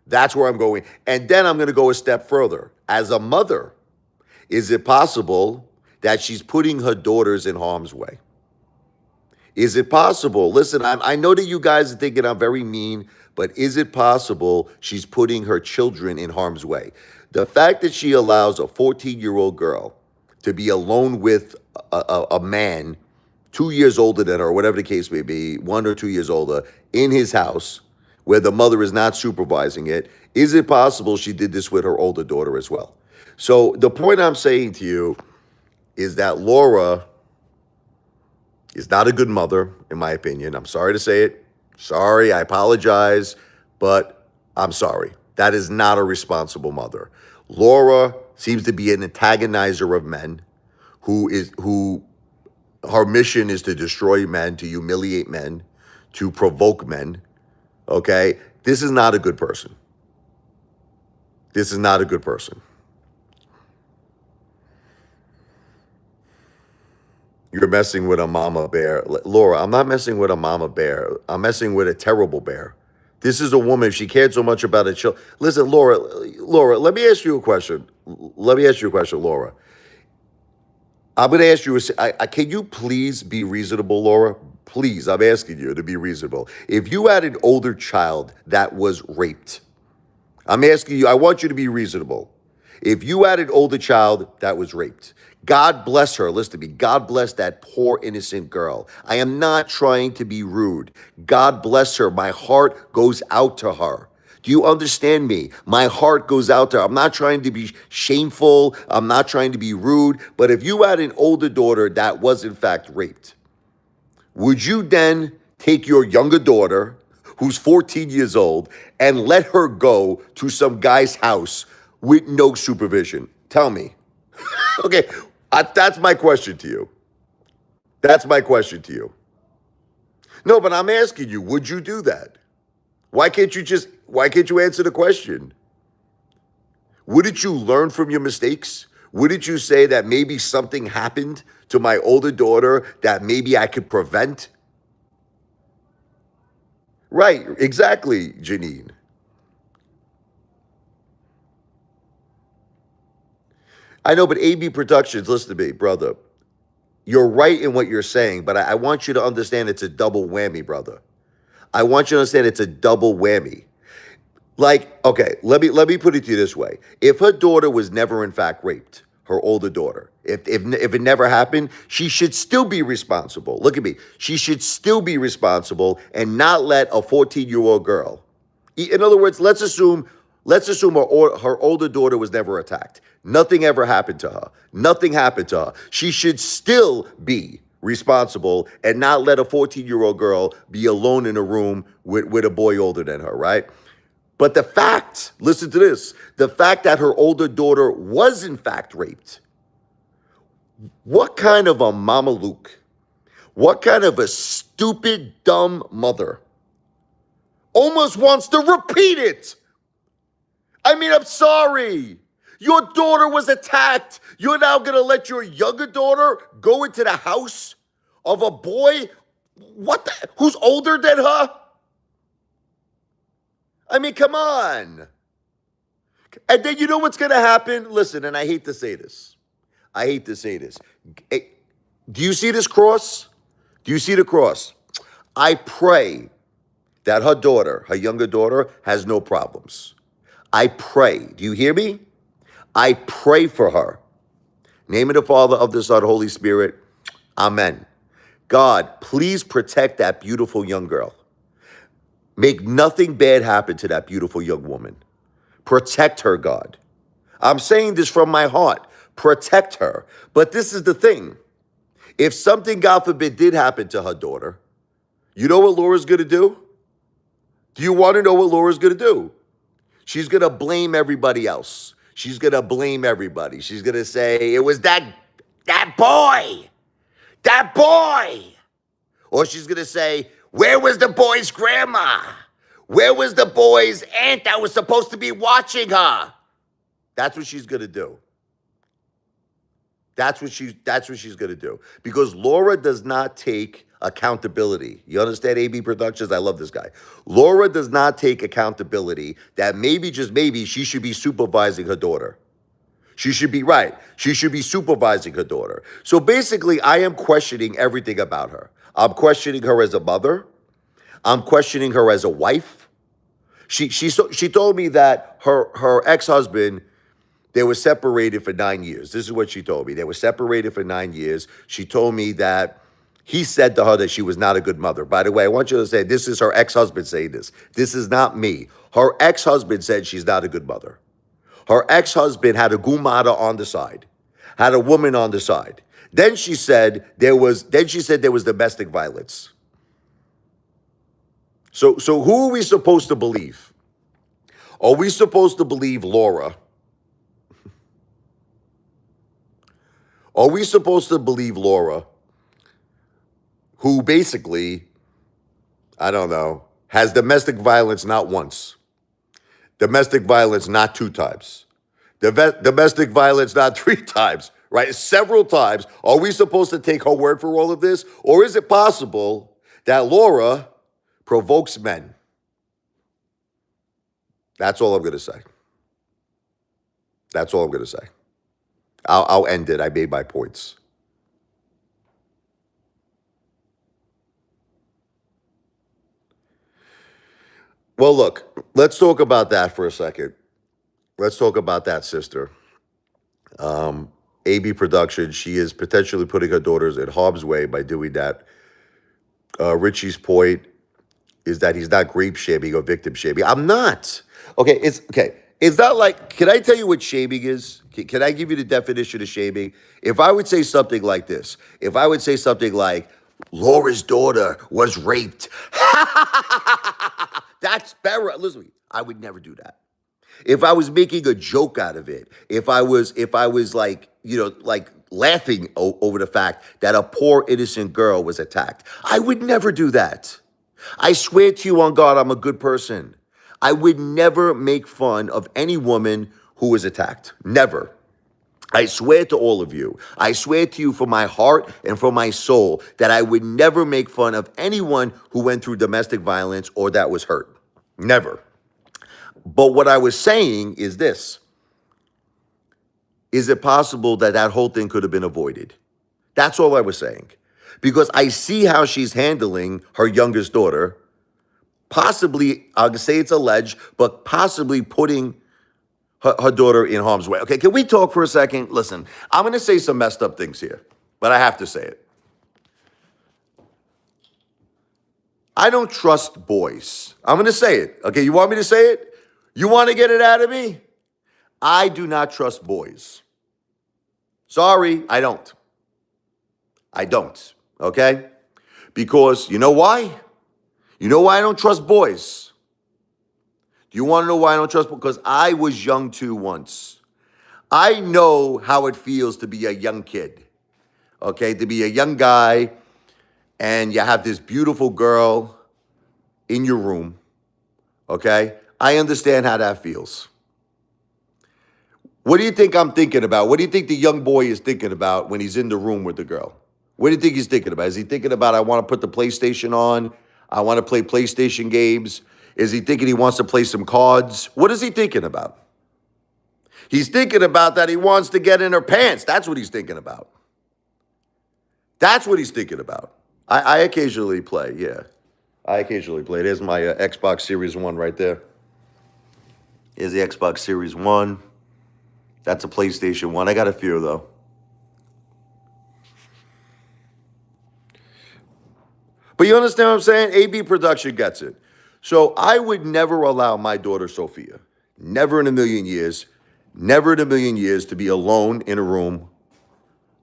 That's where I'm going. And then I'm going to go a step further. As a mother, is it possible that she's putting her daughters in harm's way? Is it possible? Listen, I know that you guys are thinking I'm very mean, but is it possible she's putting her children in harm's way? The fact that she allows a 14-year-old girl to be alone with a man 2 years older than her, or whatever the case may be, 1 or 2 years older, in his house, where the mother is not supervising it, is it possible she did this with her older daughter as well? So the point I'm saying to you is that Laura is not a good mother, in my opinion. I'm sorry to say it. Sorry, I apologize, but I'm sorry. That is not a responsible mother. Laura seems to be an antagonizer of men who her mission is to destroy men, to humiliate men, to provoke men. Okay? This is not a good person. This is not a good person. You're messing with a mama bear. Laura, I'm not messing with a mama bear. I'm messing with a terrible bear. This is a woman. If she cared so much about her children. Listen, Laura, let me ask you a question. Laura. I'm going to ask you, can you please be reasonable, Laura? Please, I'm asking you to be reasonable. If you had an older child that was raped, I'm asking you, I want you to be reasonable. If you had an older child that was raped, God bless her. Listen to me. God bless that poor innocent girl. I am not trying to be rude. God bless her. My heart goes out to her. Do you understand me? My heart goes out to her. I'm not trying to be shameful. I'm not trying to be rude. But if you had an older daughter that was in fact raped, would you then take your younger daughter, who's 14 years old, and let her go to some guy's house with no supervision? Tell me. Okay, that's my question to you. That's my question to you. No, but I'm asking you, would you do that? Why can't you answer the question? Wouldn't you learn from your mistakes? Wouldn't you say that maybe something happened to my older daughter that maybe I could prevent? Right, exactly, Janine. I know, but AB Productions, listen to me, brother. You're right in what you're saying, but I want you to understand it's a double whammy, brother. I want you to understand it's a double whammy. Like, okay, let me put it to you this way. If her daughter was never in fact raped, her older daughter, if it never happened, she should still be responsible. Look at me. She should still be responsible and not let a 14-year-old girl. In other words, let's assume her older daughter was never attacked. Nothing ever happened to her. Nothing happened to her. She should still be responsible and not let a 14-year-old girl be alone in a room with a boy older than her, right? But the fact, listen to this, the fact that her older daughter was in fact raped, what kind of a mama Luke, what kind of a stupid, dumb mother almost wants to repeat it? I mean, I'm sorry. Your daughter was attacked. You're now going to let your younger daughter go into the house of a boy who's older than her? I mean, come on. And then you know what's going to happen? Listen, and I hate to say this. I hate to say this. Do you see this cross? Do you see the cross? I pray that her daughter, her younger daughter, has no problems. I pray. Do you hear me? I pray for her. Name of the Father, of the Son, Holy Spirit. Amen. God, please protect that beautiful young girl. Make nothing bad happen to that beautiful young woman. Protect her, God. I'm saying this from my heart. Protect her. But this is the thing. If something, God forbid, did happen to her daughter, you know what Laura's going to do? Do you want to know what Laura's going to do? She's going to blame everybody else. She's going to blame everybody. She's going to say, it was that boy. That boy. Or she's going to say, where was the boy's grandma? Where was the boy's aunt that was supposed to be watching her? That's what she's going to do. That's what she's going to do. Because Laura does not take accountability. You understand, AB Productions? I love this guy. Laura does not take accountability that maybe, just maybe, she should be supervising her daughter. She should be right. She should be supervising her daughter. So basically, I am questioning everything about her. I'm questioning her as a mother. I'm questioning her as a wife. She told me that her ex-husband, they were separated for 9 years. This is what she told me. They were separated for 9 years. She told me that he said to her that she was not a good mother. By the way, I want you to say, this is her ex-husband saying this. This is not me. Her ex-husband said she's not a good mother. Her ex-husband had a gumata on the side, had a woman on the side. Then she said there was domestic violence. So who are we supposed to believe? Are we supposed to believe Laura? Are we supposed to believe Laura, who basically, I don't know, has domestic violence not once, domestic violence not 2 times, domestic violence not 3 times, right? Several times. Are we supposed to take her word for all of this? Or is it possible that Laura provokes men? That's all I'm going to say. That's all I'm going to say. I'll end it. I made my points. Well, look, let's talk about that for a second. Let's talk about that, sister. AB Production, she is potentially putting her daughters in harm's way by doing that. Richie's point is that he's not grape shaming or victim shaming. I'm not. Okay, It's not like, can I tell you what shaming is? Can I give you the definition of shaming? If I would say something like this, if I would say something like, Laura's daughter was raped. That's better. Listen, I would never do that. if I was making a joke out of it, if I was like, like laughing over the fact that a poor innocent girl was attacked, I would never do that. I swear to you on God, I'm a good person. I would never make fun of any woman who was attacked. Never. I swear to all of you, I swear to you from my heart and from my soul that I would never make fun of anyone who went through domestic violence or that was hurt. Never. But what I was saying is this. Is it possible that that whole thing could have been avoided? That's all I was saying. Because I see how she's handling her youngest daughter, possibly, I'll say it's alleged, but possibly putting her daughter in harm's way. Okay, can we talk for a second? Listen, I'm going to say some messed up things here, but I have to say it. I don't trust boys. I'm going to say it. Okay, you want me to say it? You want to get it out of me? I do not trust boys. Sorry, I don't. I don't, okay? Because you know why? You know why I don't trust boys? Do you want to know why I don't trust boys? Because I was young too once. I know how it feels to be a young kid, okay? To be a young guy and you have this beautiful girl in your room, okay? I understand how that feels. What do you think I'm thinking about? What do you think the young boy is thinking about when he's in the room with the girl? What do you think he's thinking about? Is he thinking about, I want to put the PlayStation on? I want to play PlayStation games? Is he thinking he wants to play some cards? What is he thinking about? He's thinking about that he wants to get in her pants. That's what he's thinking about. That's what he's thinking about. I occasionally play, yeah. I occasionally play. There's my Xbox Series 1 right there. Here's the Xbox Series 1. That's a PlayStation 1. I got a few, though. But you understand what I'm saying? AB Production gets it. So I would never allow my daughter, Sophia, never in a million years, to be alone in a room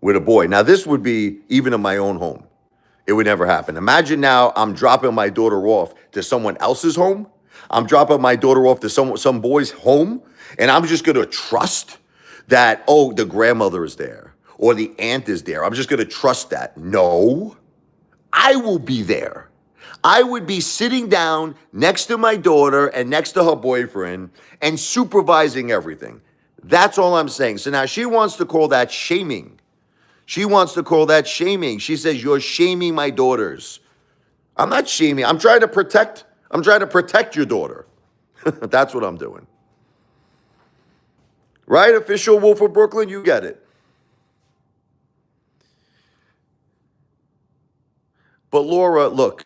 with a boy. Now, this would be even in my own home. It would never happen. Imagine now I'm dropping my daughter off to someone else's home. I'm dropping my daughter off to some boy's home, and I'm just going to trust that, oh, the grandmother is there or the aunt is there. I'm just going to trust that. No, I will be there. I would be sitting down next to my daughter and next to her boyfriend and supervising everything. That's all I'm saying. So now she wants to call that shaming. She wants to call that shaming. She says, you're shaming my daughters. I'm not shaming. I'm trying to protect your daughter. That's what I'm doing. Right? Official Wolf of Brooklyn, you get it. But Laura, look,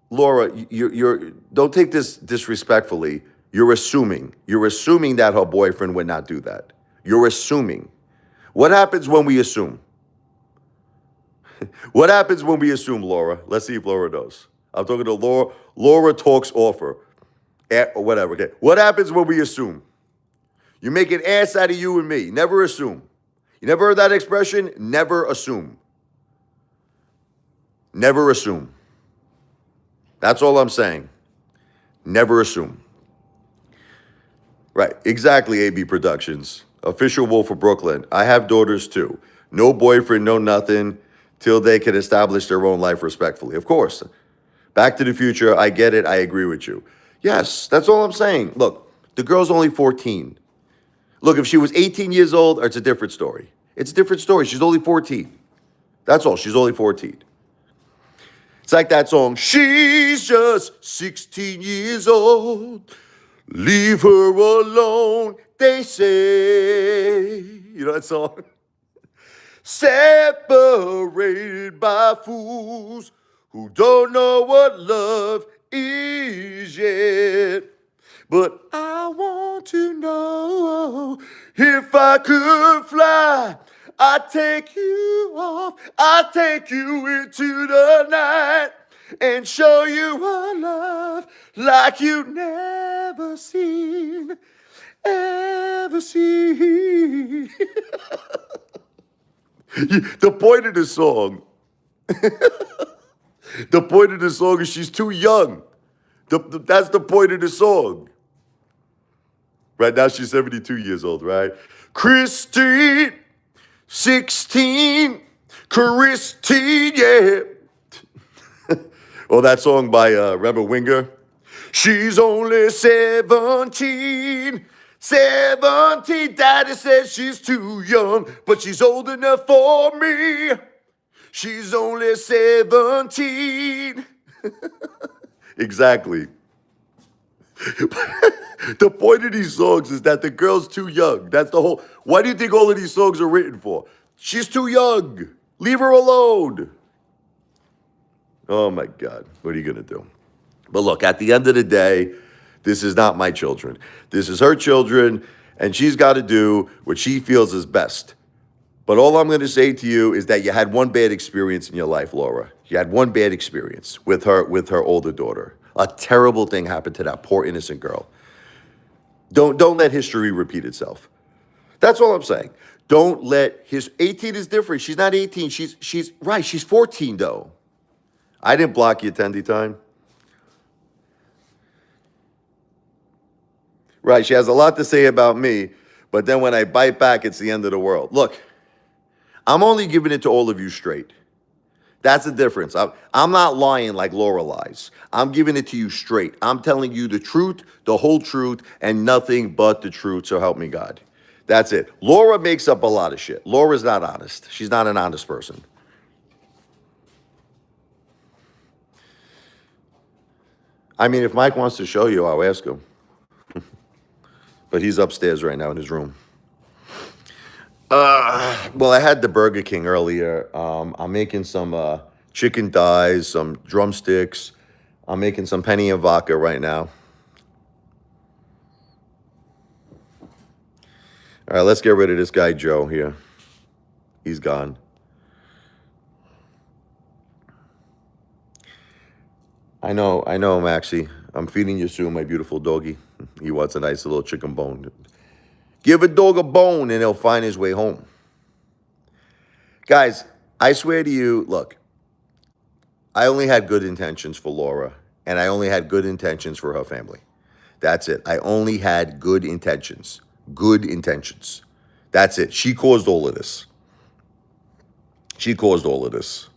you're don't take this disrespectfully. You're assuming that her boyfriend would not do that. You're assuming. What happens when we assume? What happens when we assume, Laura? Let's see if Laura knows. I'm talking to Laura. Laura talks offer. Or whatever. Okay. What happens when we assume? You make an ass out of you and me. Never assume. You never heard that expression? Never assume. Never assume. That's all I'm saying. Never assume. Right. Exactly, AB Productions. Official Wolf of Brooklyn. I have daughters too. No boyfriend, no nothing, till they can establish their own life respectfully. Of course. Back to the Future. I get it. I agree with you. Yes, that's all I'm saying. Look, the girl's only 14. Look, if she was 18 years old, it's a different story. It's a different story. She's only 14. That's all. She's only 14. It's like that song, she's just 16 years old. Leave her alone, they say. You know that song? Separated by fools who don't know what love is yet. But I want to know if I could fly. I'd take you off. I'd take you into the night and show you a love like you've never seen, ever seen. The point of the song, is she's too young. That's the point of the song. Right now she's 72 years old, right? Christine, 16, Christine, yeah. Or that song by Rebel Winger. She's only 17. 17, daddy says she's too young, but she's old enough for me. She's only 17. Exactly. The point of these songs is that the girl's too young. That's the whole. Why do you think all of these songs are written for? She's too young. Leave her alone. Oh my God. What are you going to do? But look, at the end of the day, this is not my children. This is her children, and she's got to do what she feels is best. But all I'm going to say to you is that you had one bad experience in your life, Laura. You had one bad experience with her older daughter. A terrible thing happened to that poor innocent girl. Don't let history repeat itself. That's all I'm saying. Don't let 18 is different. She's not 18. She's right. She's 14 though. I didn't block you, Tendy Time. Right, she has a lot to say about me, but then when I bite back, it's the end of the world. Look, I'm only giving it to all of you straight. That's the difference. I'm not lying like Laura lies. I'm giving it to you straight. I'm telling you the truth, the whole truth, and nothing but the truth, so help me God. That's it. Laura makes up a lot of shit. Laura's not honest. She's not an honest person. I mean, if Mike wants to show you, I'll ask him. But he's upstairs right now in his room. Well, I had the Burger King earlier. I'm making some chicken thighs, some drumsticks. I'm making some penny and vodka right now. All right, let's get rid of this guy, Joe, here. He's gone. I know, Maxie. I'm feeding you soon, my beautiful doggy. He wants a nice little chicken bone. Give a dog a bone and he'll find his way home. Guys, I swear to you, look, I only had good intentions for Laura, and I only had good intentions for her family. That's it. I only had good intentions. Good intentions. That's it. She caused all of this. She caused all of this.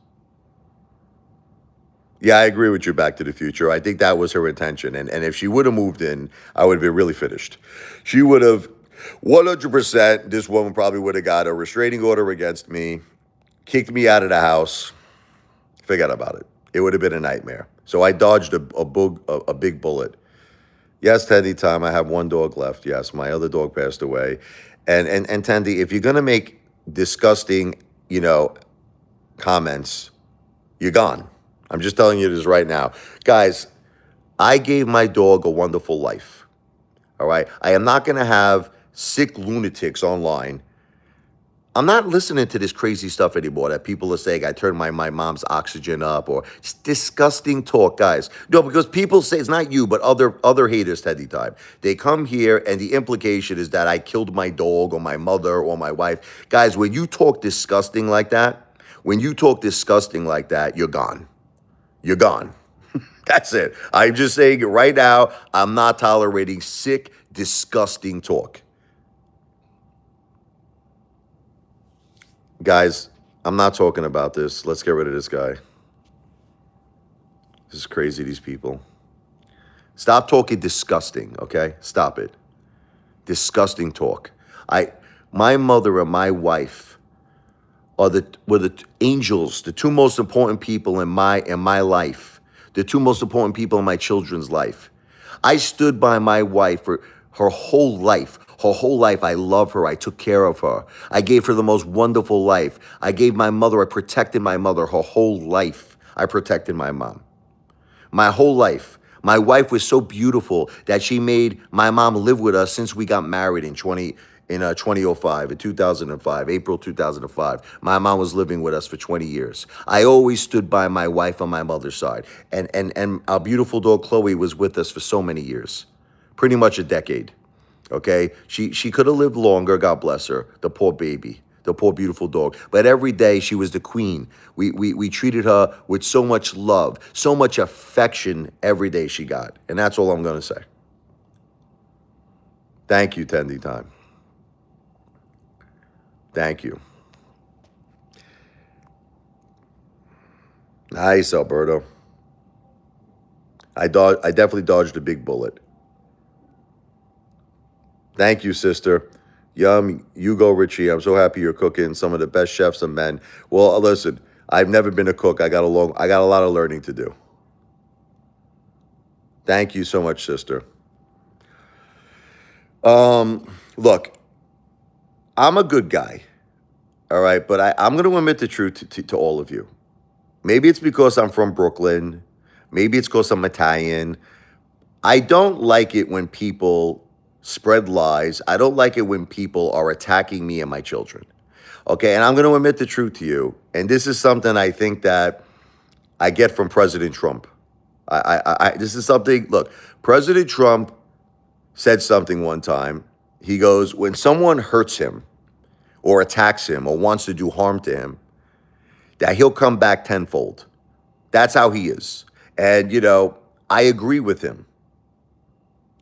Yeah, I agree with you, Back to the Future. I think that was her intention. And if she would have moved in, I would have been really finished. She would have, 100%, this woman probably would have got a restraining order against me, kicked me out of the house. Forget about it. It would have been a nightmare. So I dodged a big bullet. Yes, Tendy Time, I have one dog left. Yes, my other dog passed away. And Tendy, if you're going to make disgusting, comments, you're gone. I'm just telling you this right now. Guys, I gave my dog a wonderful life. All right? I am not going to have sick lunatics online. I'm not listening to this crazy stuff anymore that people are saying I turned my mom's oxygen up, or it's disgusting talk, guys. No, because people say, it's not you, but other haters, Teddy Time. They come here and the implication is that I killed my dog or my mother or my wife. Guys, when you talk disgusting like that, you're gone. You're gone. That's it. I'm just saying it right now. I'm not tolerating sick, disgusting talk. Guys, I'm not talking about this. Let's get rid of this guy. This is crazy, these people. Stop talking disgusting, okay? Stop it. Disgusting talk. My mother and my wife were the angels, the two most important people in my life, the two most important people in my children's life. I stood by my wife for her whole life. Her whole life, I love her. I took care of her. I gave her the most wonderful life. I protected my mother her whole life. I protected my mom. My whole life. My wife was so beautiful that she made my mom live with us since we got married in 2005, April 2005. My mom was living with us for 20 years. I always stood by my wife on my mother's side. And our beautiful dog, Chloe, was with us for so many years. Pretty much a decade. Okay? She could have lived longer, God bless her. The poor baby. The poor beautiful dog. But every day she was the queen. We treated her with so much love, so much affection every day she got. And that's all I'm going to say. Thank you, Tendy Time. Thank you. Nice, Alberto. I definitely dodged a big bullet. Thank you, sister. Yum, you go, Richie. I'm so happy you're cooking some of the best chefs and men. Well, listen, I've never been a cook. I got a lot of learning to do. Thank you so much, sister. Look, I'm a good guy, all right, but I'm going to admit the truth to all of you. Maybe it's because I'm from Brooklyn. Maybe it's because I'm Italian. I don't like it when people spread lies. I don't like it when people are attacking me and my children. Okay, and I'm going to admit the truth to you. And this is something I think that I get from President Trump. This is something, look, President Trump said something one time. He goes, when someone hurts him or attacks him or wants to do harm to him, that he'll come back tenfold. That's how he is. And, I agree with him.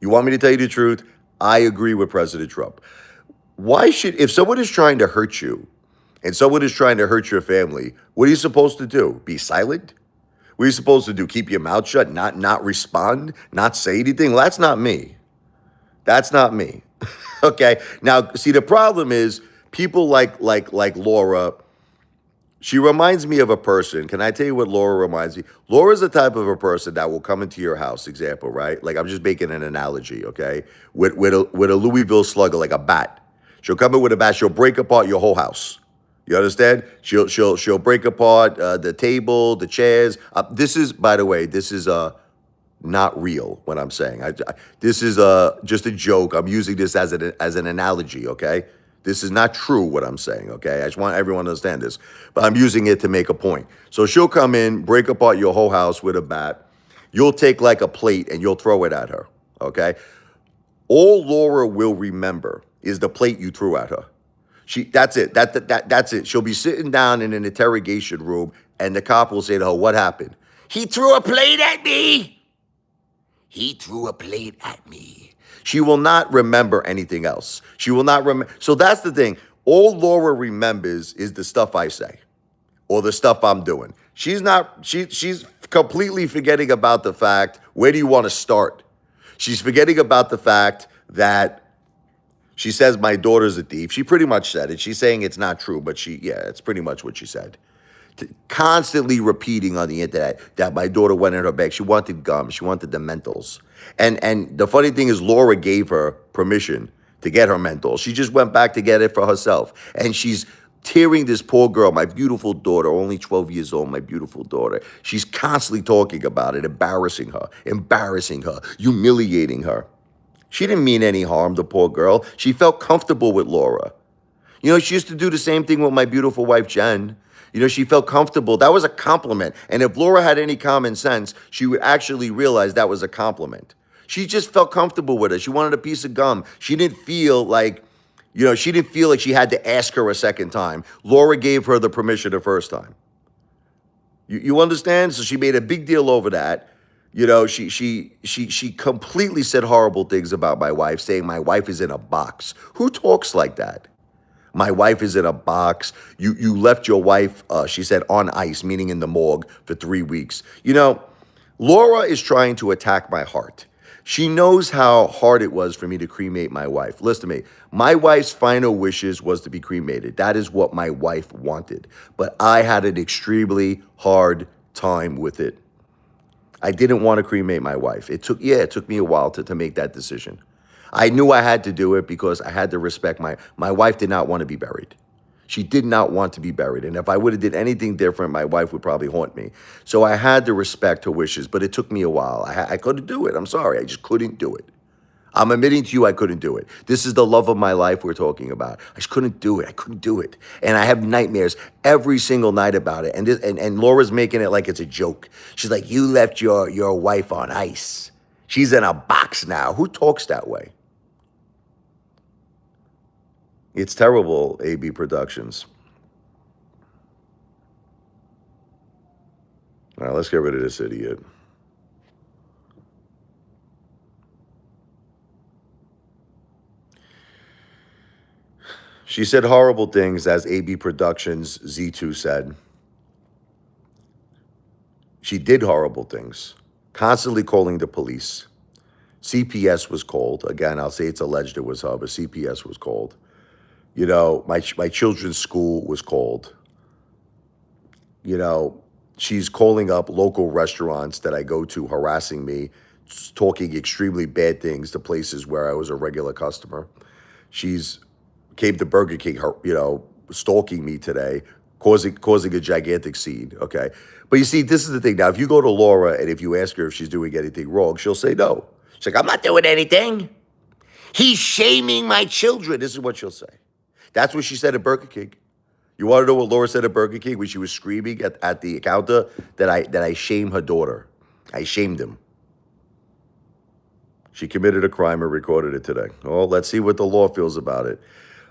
You want me to tell you the truth? I agree with President Trump. If someone is trying to hurt you and someone is trying to hurt your family, what are you supposed to do? Be silent? What are you supposed to do? Keep your mouth shut, not respond, not say anything? Well, that's not me. That's not me. Okay. Now, see, the problem is people like Laura. She reminds me of a person. Can I tell you what Laura reminds me? Laura's the type of a person that will come into your house, example, right? Like I'm just making an analogy, okay? With a Louisville slugger, like a bat. She'll come in with a bat, she'll break apart your whole house. You understand? She'll break apart the table, the chairs. This is, by the way, this is not real. What I'm saying, this is just a joke. I'm using this as an analogy. Okay, this is not true. What I'm saying. Okay, I just want everyone to understand this, but I'm using it to make a point. So she'll come in, break apart your whole house with a bat. You'll take like a plate and you'll throw it at her. Okay, all Laura will remember is the plate you threw at her. That's it. That's it. She'll be sitting down in an interrogation room, and the cop will say to her, "What happened?" He threw a plate at me. He threw a plate at me. She will not remember anything else. She will not remember. So that's the thing. All Laura remembers is the stuff I say or the stuff I'm doing. She's completely forgetting about the fact, where do you want to start? She's forgetting about the fact that she says my daughter's a thief. She pretty much said it. She's saying it's not true, but it's pretty much what she said. Constantly repeating on the internet that my daughter went in her bag. She wanted gum. She wanted the mentals. And the funny thing is, Laura gave her permission to get her mentals. She just went back to get it for herself. And she's tearing this poor girl, my beautiful daughter, only 12 years old, my beautiful daughter. She's constantly talking about it, embarrassing her, humiliating her. She didn't mean any harm, the poor girl. She felt comfortable with Laura. She used to do the same thing with my beautiful wife, Jen. She felt comfortable. That was a compliment. And if Laura had any common sense, she would actually realize that was a compliment. She just felt comfortable with her. She wanted a piece of gum. She didn't feel like she had to ask her a second time. Laura gave her the permission the first time. You understand? So she made a big deal over that. She completely said horrible things about my wife, saying my wife is in a box. Who talks like that? My wife is in a box. You left your wife, she said, on ice, meaning in the morgue, for 3 weeks. Laura is trying to attack my heart. She knows how hard it was for me to cremate my wife. Listen to me. My wife's final wishes was to be cremated. That is what my wife wanted. But I had an extremely hard time with it. I didn't want to cremate my wife. It took me a while to make that decision. I knew I had to do it because I had to respect my wife did not want to be buried. She did not want to be buried. And if I would have did anything different, my wife would probably haunt me. So I had to respect her wishes, but it took me a while. I couldn't do it. I'm sorry. I just couldn't do it. I'm admitting to you I couldn't do it. This is the love of my life we're talking about. I just couldn't do it. I couldn't do it. And I have nightmares every single night about it. And Laura's making it like it's a joke. She's like, you left your wife on ice. She's in a box now. Who talks that way? It's terrible, AB Productions. All right, let's get rid of this idiot. She said horrible things, as AB Productions Z2 said. She did horrible things, constantly calling the police. CPS was called. Again, I'll say it's alleged it was her, but CPS was called. You know, my children's school was called. You know, she's calling up local restaurants that I go to, harassing me, talking extremely bad things to places where I was a regular customer. She's came to Burger King, stalking me today, causing a gigantic scene. Okay, but you see, this is the thing. Now, if you go to Laura and if you ask her if she's doing anything wrong, she'll say no. She's like, I'm not doing anything. He's shaming my children. This is what she'll say. That's what she said at Burger King. You want to know what Laura said at Burger King when she was screaming at the counter that I shame her daughter. I shamed him. She committed a crime and recorded it today. Oh, let's see what the law feels about it.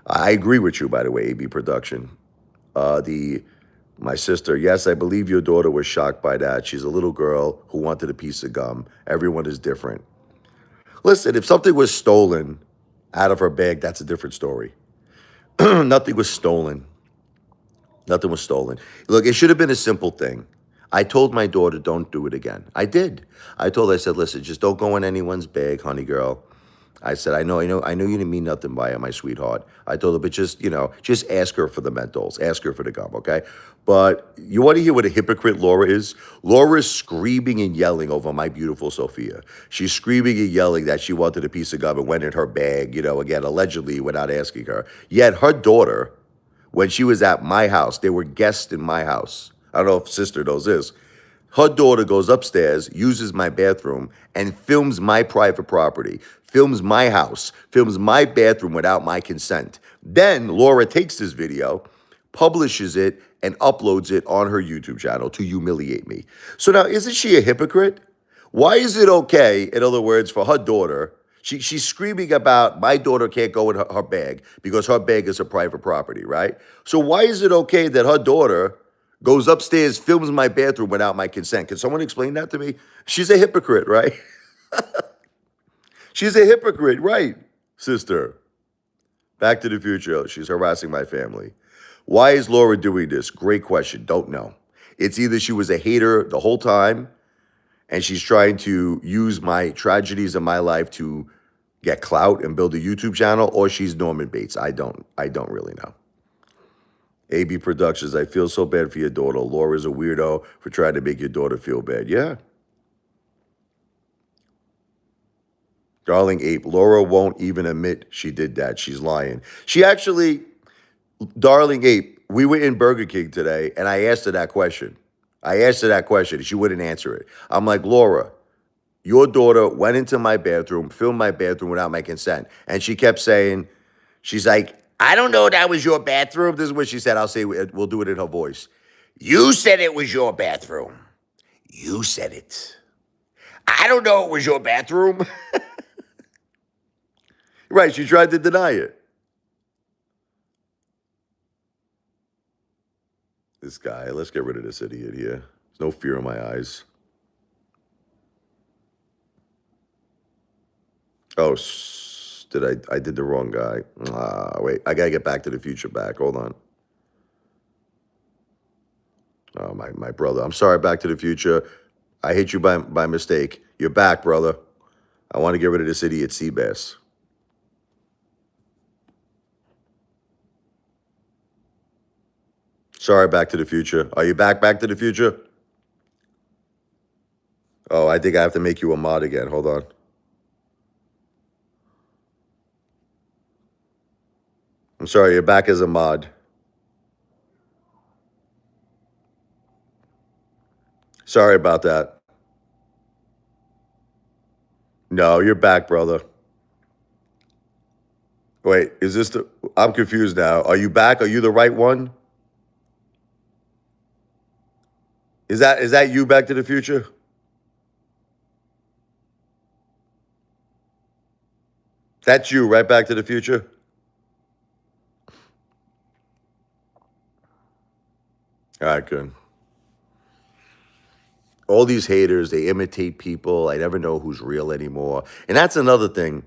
I agree with you, by the way, AB Production. My sister, yes, I believe your daughter was shocked by that. She's a little girl who wanted a piece of gum. Everyone is different. Listen, if something was stolen out of her bag, that's a different story. Nothing was stolen. Nothing was stolen. Look, it should have been a simple thing. I told my daughter, don't do it again. I did. I told her, I said, listen, just don't go in anyone's bag, honey girl. I said, I know you didn't mean nothing by it, my sweetheart. I told her, but just ask her for the menthols. Ask her for the gum, okay? But you want to hear what a hypocrite Laura is? Laura is screaming and yelling over my beautiful Sophia. She's screaming and yelling that she wanted a piece of gum and went in her bag, again, allegedly without asking her. Yet her daughter, when she was at my house, they were guests in my house. I don't know if sister knows this. Her daughter goes upstairs, uses my bathroom, and films my private property, films my house, films my bathroom without my consent. Then Laura takes this video, publishes it, and uploads it on her YouTube channel to humiliate me. So now, isn't she a hypocrite? Why is it okay, in other words, for her daughter, she's screaming about my daughter can't go in her bag because her bag is her private property, right? So why is it okay that her daughter goes upstairs, films my bathroom without my consent? Can someone explain that to me? She's a hypocrite, right? She's a hypocrite, right, sister? Back to the Future. She's harassing my family. Why is Laura doing this? Great question. Don't know. It's either she was a hater the whole time and she's trying to use my tragedies in my life to get clout and build a YouTube channel, or she's Norman Bates. I don't really know. AB Productions, I feel so bad for your daughter. Laura's a weirdo for trying to make your daughter feel bad. Yeah. Darling Ape, Laura won't even admit she did that. She's lying. She actually, Darling Ape, we were in Burger King today, and I asked her that question. She wouldn't answer it. I'm like, Laura, your daughter went into my bathroom, filmed my bathroom without my consent. And she kept saying, she's like, I don't know that was your bathroom. This is what she said. I'll say, we'll do it in her voice. You said it was your bathroom. You said it. I don't know it was your bathroom. Right, she tried to deny it. This guy, let's get rid of this idiot here. There's no fear in my eyes. Oh, I did the wrong guy. Wait, I gotta get Back to the Future back. Hold on. Oh, my brother. I'm sorry, Back to the Future. I hit you by mistake. You're back, brother. I want to get rid of this idiot Seabass. Sorry, Back to the Future. Are you back to the Future? Oh, I think I have to make you a mod again. Hold on. I'm sorry, you're back as a mod. Sorry about that. No, you're back, brother. Wait, is this the... I'm confused now. Are you back? Are you the right one? Is that you, Back to the Future? That's you, right? Back to the Future? All right, good. All these haters, they imitate people. I never know who's real anymore. And that's another thing.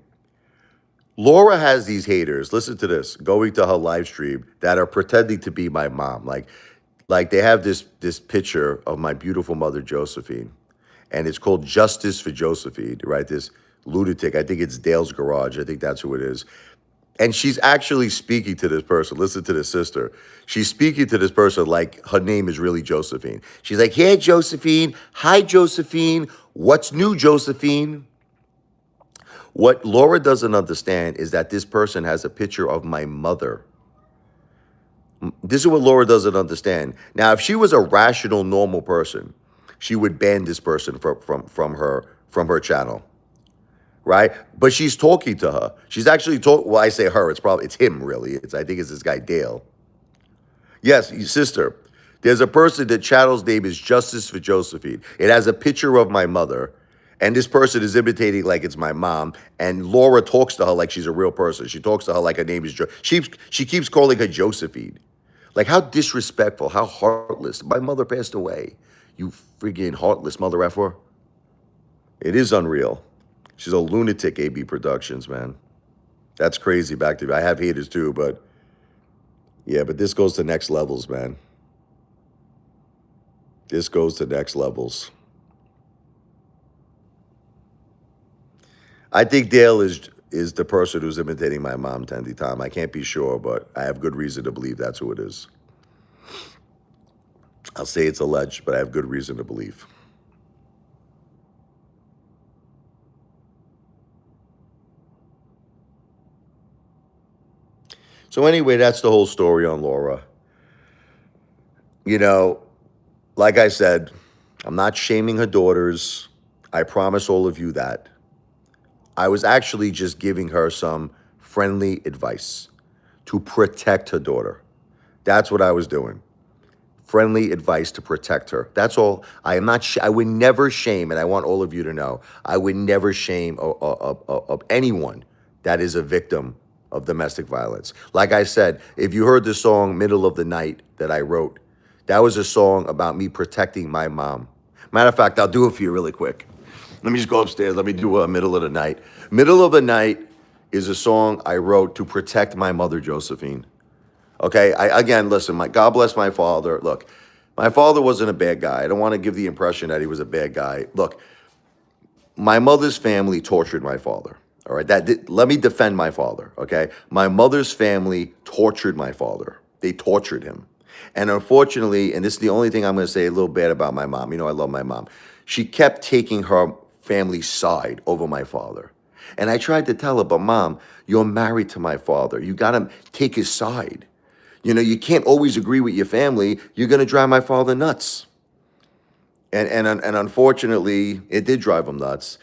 Laura has these haters. Listen to this. Going to her live stream that are pretending to be my mom. Like they have this picture of my beautiful mother Josephine, and it's called Justice for Josephine. Right? This lunatic. I think it's Dale's Garage. I think that's who it is. And she's actually speaking to this person. Listen to this sister. She's speaking to this person like her name is really Josephine. She's like, "Hey, Josephine. Hi, Josephine. What's new, Josephine?" What Laura doesn't understand is that this person has a picture of my mother. This is what Laura doesn't understand. Now, if she was a rational, normal person, she would ban this person from her channel, right? But she's talking to her. She's actually talking. Well, I say her. It's him, really. I think it's this guy Dale. Yes, sister. There's a person, the channel's name is Justice for Josephine. It has a picture of my mother, and this person is imitating like it's my mom. And Laura talks to her like she's a real person. She talks to her like her name is she keeps calling her Josephine. Like, how disrespectful, how heartless. My mother passed away. You friggin' heartless mother effer. It is unreal. She's a lunatic, AB Productions, man. That's crazy. Back to I have haters too, but yeah, but this goes to next levels, man. This goes to next levels. I think Dale is the person who's imitating my mom, Tandy Tom. I can't be sure, but I have good reason to believe that's who it is. I'll say it's alleged, but I have good reason to believe. So anyway, that's the whole story on Laura. You know, like I said, I'm not shaming her daughters. I promise all of you that. I was actually just giving her some friendly advice to protect her daughter. That's what I was doing. Friendly advice to protect her. That's all. I am not. I would never shame, and I want all of you to know, I would never shame of anyone that is a victim of domestic violence. Like I said, if you heard the song "Middle of the Night" that I wrote, that was a song about me protecting my mom. Matter of fact, I'll do it for you really quick. Let me just go upstairs. Let me do a Middle of the Night. Middle of the Night is a song I wrote to protect my mother, Josephine. Okay, again, listen, God bless my father. Look, my father wasn't a bad guy. I don't want to give the impression that he was a bad guy. Look, my mother's family tortured my father. All right, let me defend my father, okay? My mother's family tortured my father. They tortured him. And unfortunately, and this is the only thing I'm going to say a little bad about my mom. You know, I love my mom. She kept taking her family's side over my father. And I tried to tell her, but Mom, you're married to my father. You got to take his side. You know, you can't always agree with your family. You're going to drive my father nuts. And unfortunately, it did drive him nuts.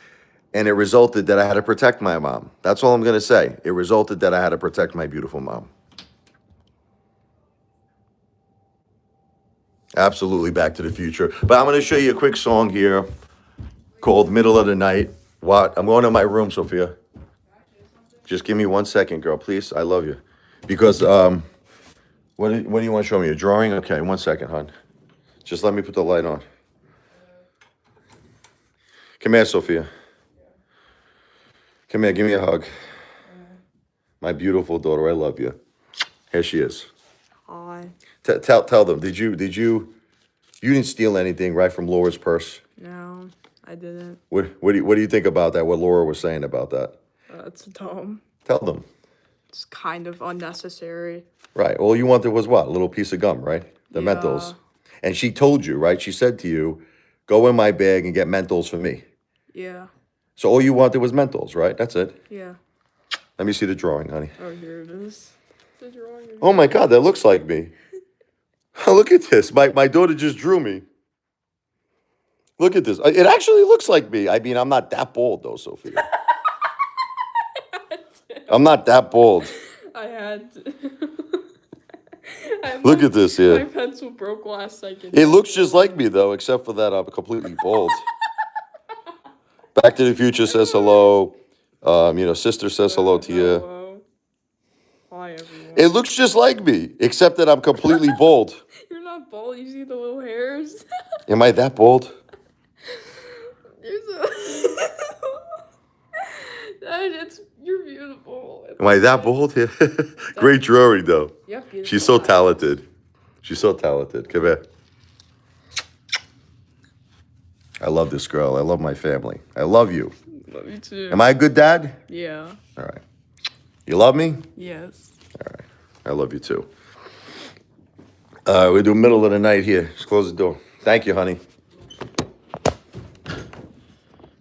And it resulted that I had to protect my mom. That's all I'm going to say. It resulted that I had to protect my beautiful mom. Absolutely Back to the Future. But I'm going to show you a quick song here called Middle of the Night. What? I'm going to my room, Sophia. Just give me 1 second, girl, please. I love you. Because, what do you want to show me? A drawing? Okay, 1 second, hon. Just let me put the light on. Come here, Sophia. Come here, give me a hug. My beautiful daughter, I love you. Here she is. Hi. Tell them, you didn't steal anything, right, from Laura's purse? No, I didn't. What do you think about that, what Laura was saying about that? That's dumb. Tell them. It's kind of unnecessary. Right, all you wanted was what? A little piece of gum, right? The Yeah. Mentos. And she told you, right? She said to you, go in my bag and get Mentos for me. Yeah. So all you wanted was Mentos, right? That's it. Yeah. Let me see the drawing, honey. Oh, here it is. The drawing. Oh my God, that looks like me. Look at this. My daughter just drew me. Look at this. It actually looks like me. I mean, I'm not that bald though, Sophia. I'm not that bald. I had to. Look at this here. My pencil broke last second. It looks just like me though, except for that I'm completely bald. Back to the Future says hello. Sister says hello to you. Hello. Hi, everyone. It looks just like me, except that I'm completely bald. You're not bald. You see the little hairs? Am I that bald? You're You're beautiful. Am I that bold? Yeah. Great drawing, though. You have beautiful She's so eyes. talented. She's so talented. Come here. I love this girl. I love my family. I love you. Love you too. Am I a good dad? Yeah. All right. You love me? Yes. All right. I love you too. We do middle of the night here. Just close the door. Thank you, honey.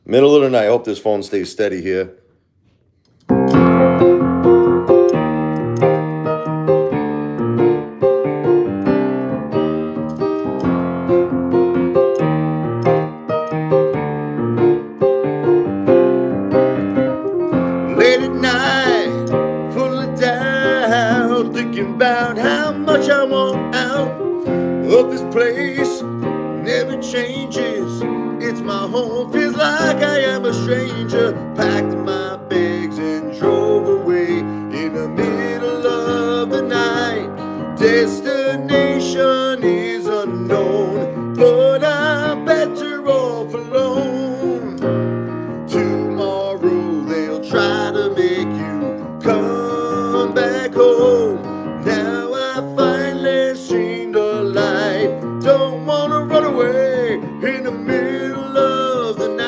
Middle of the night. I hope this phone stays steady here. Late at night, full of doubt, thinking about how much I want out of this place. Never changes. It's my home. Feels like I am a stranger. Packed my bags and drove away in the middle of the night. Destination is unknown, but I'm better off alone. Tomorrow they'll try to make you come back home. Now I finally seen the light. Don't wanna run away in the middle of the night.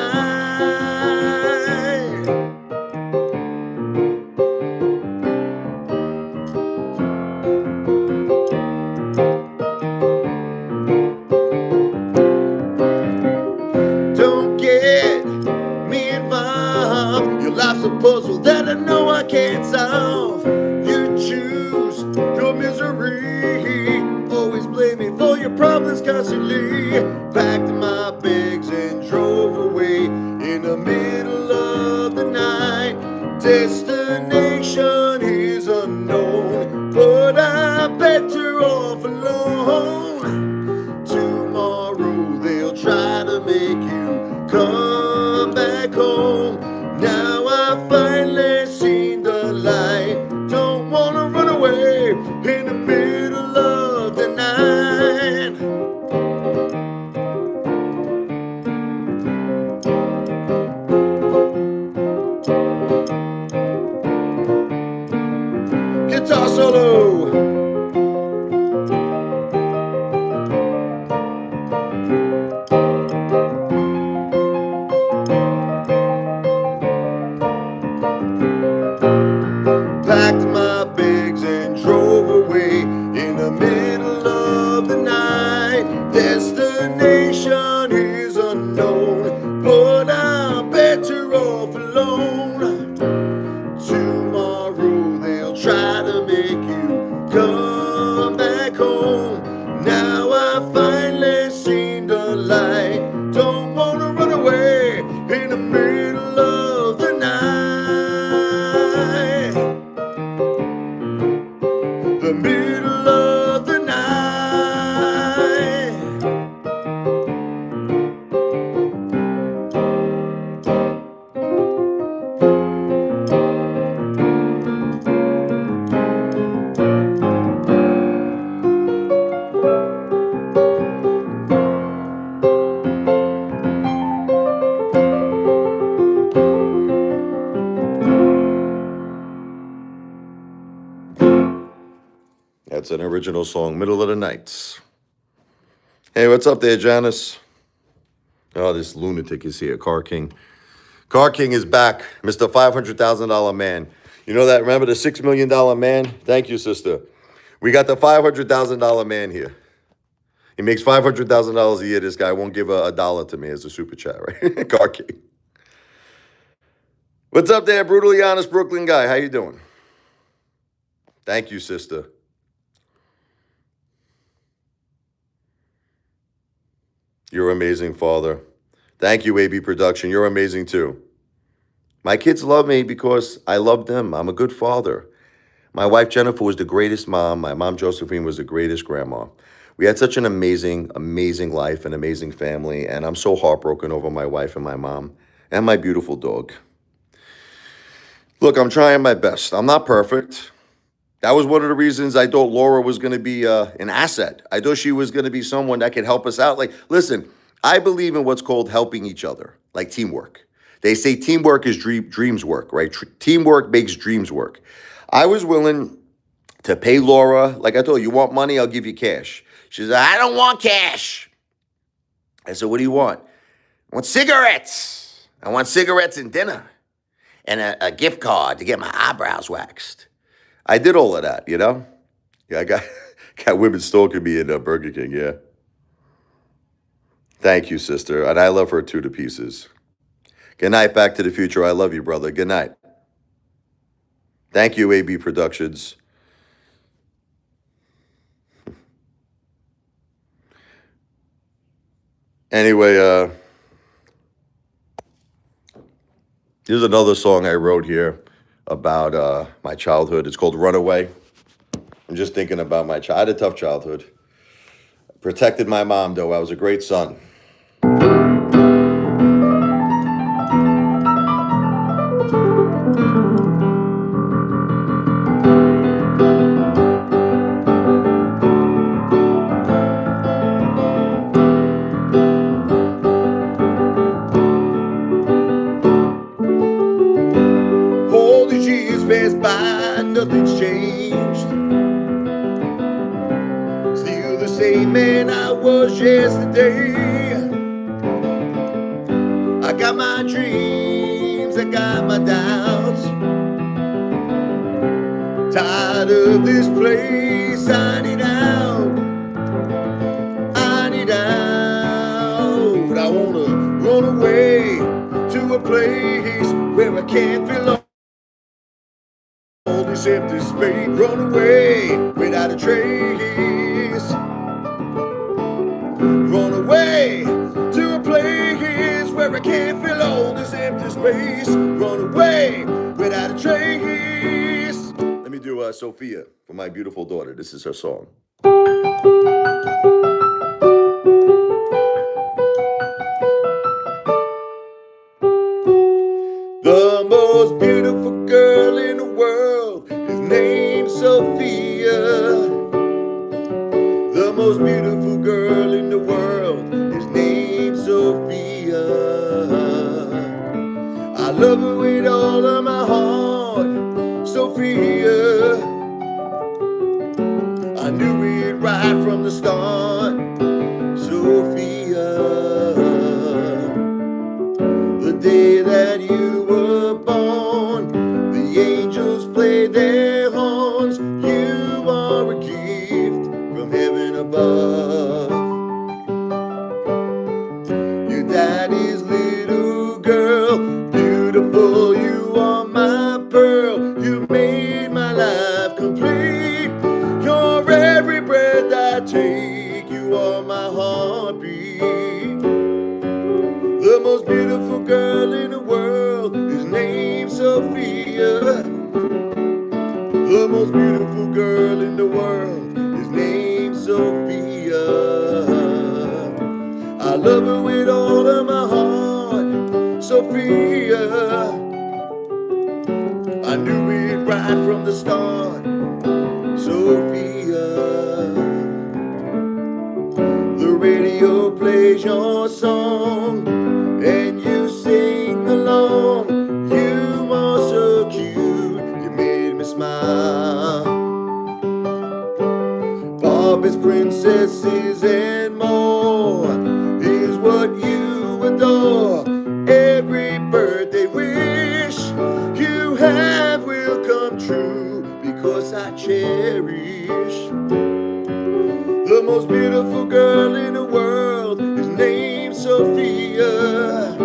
Don't get me involved. Your life's a puzzle that I know I can't solve. You choose your misery. Always blame me for your problems constantly. Packed my bags and drove away in the middle of the night. Destination is unknown, but I'm better off alone. Tomorrow they'll try to make you come back home. Now I finally seen the light. Don't wanna run away in the middle of the night. Guitar solo. Packed my bags and drove away in the middle of the night. Destination is unknown, but I'm better off alone. Tomorrow they'll try to make you come back home. Now I finally seen the light. Don't wanna run away in the middle of the night. The middle of the night. That's an original song, Middle of the Nights. Hey, what's up there, Janice? Oh, this lunatic is here, Car King. Car King is back, Mr. $500,000 man. You know that? Remember the $6 million man? Thank you, sister. We got the $500,000 man here. He makes $500,000 a year. This guy won't give a dollar to me as a super chat, right? Car King. What's up there, brutally honest Brooklyn guy? How you doing? Thank you, sister. You're amazing, father. Thank you, AB Production. You're amazing, too. My kids love me because I love them. I'm a good father. My wife, Jennifer, was the greatest mom. My mom, Josephine, was the greatest grandma. We had such an amazing, amazing life, an amazing family, and I'm so heartbroken over my wife and my mom and my beautiful dog. Look, I'm trying my best. I'm not perfect. That was one of the reasons I thought Laura was going to be an asset. I thought she was going to be someone that could help us out. Like, listen, I believe in what's called helping each other, like teamwork. They say teamwork is dreams work, right? Teamwork makes dreams work. I was willing to pay Laura, like I told you, you want money? I'll give you cash. She said, I don't want cash. I said, what do you want? I want cigarettes. I want cigarettes and dinner and a gift card to get my eyebrows waxed. I did all of that, you know? Yeah, I got women stalking me in Burger King, yeah. Thank you, sister. And I love her too to pieces. Good night, Back to the Future. I love you, brother. Good night. Thank you, AB Productions. Anyway, here's another song I wrote here about my childhood. It's called Runaway. I'm just thinking about my child. I had a tough childhood. Protected my mom, though. I was a great son. All these years passed by, nothing's changed. Still the same man I was yesterday. I got my dreams, I got my doubts. Tired of this place, I need out. I need out. I wanna run away to a place where I can't feel all this empty space. Run away without a trace. Run away to a place where I can't feel all this empty space. Run away without a trace. Let me do Sophia for my beautiful daughter. This is her song. The most beautiful girl in the world is named Sophia. The most beautiful girl in the world is named Sophia. I love her with all of my heart, Sophia. I knew it right from the start, Sophia. The day that you were born, the angels played their horns. You are a gift from heaven above. Your daddy's little girl, beautiful, you are my pearl. You made my life complete. You're every breath I take. You are my heartbeat. The most beautiful girl in the world is named Sophia. The most beautiful girl in the world is named Sophia. I love her with all of my heart, Sophia. I knew it right from the start, Sophia. The radio plays your song and you sing along. You are so cute, you made me smile. Barbie's princesses and more is what you adore. Every birthday wish you have will come true because I cherish. The most beautiful girl in the world is named Sophia.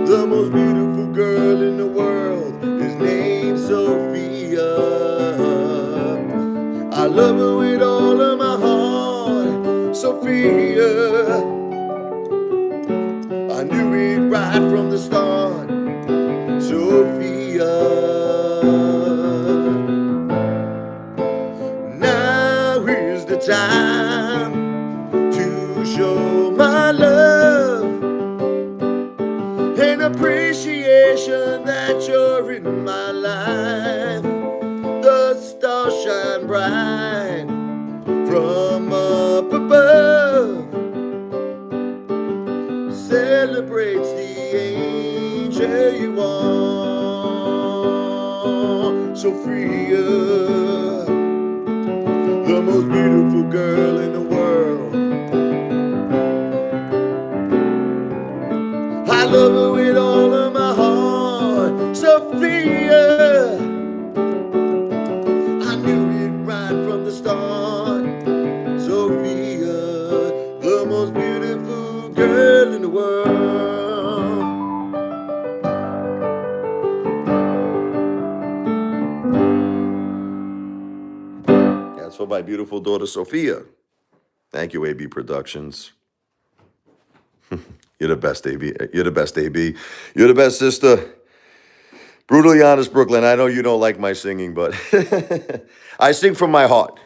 The most beautiful girl in the world is named Sophia. I love her with all of my heart, Sophia. I knew it right from the start, Sophia. Now is the time to show my love and appreciation that you're in my life. The stars shine bright from up above, celebrates the angels. Sophia, the most beautiful girl in the world. I love her with all of my heart, Sophia. I knew it right from the start, Sophia, the most beautiful girl in the world. That's for my beautiful daughter, Sophia. Thank you, AB Productions. You're the best, AB. You're the best, AB. You're the best, sister. Brutally honest, Brooklyn. I know you don't like my singing, but I sing from my heart.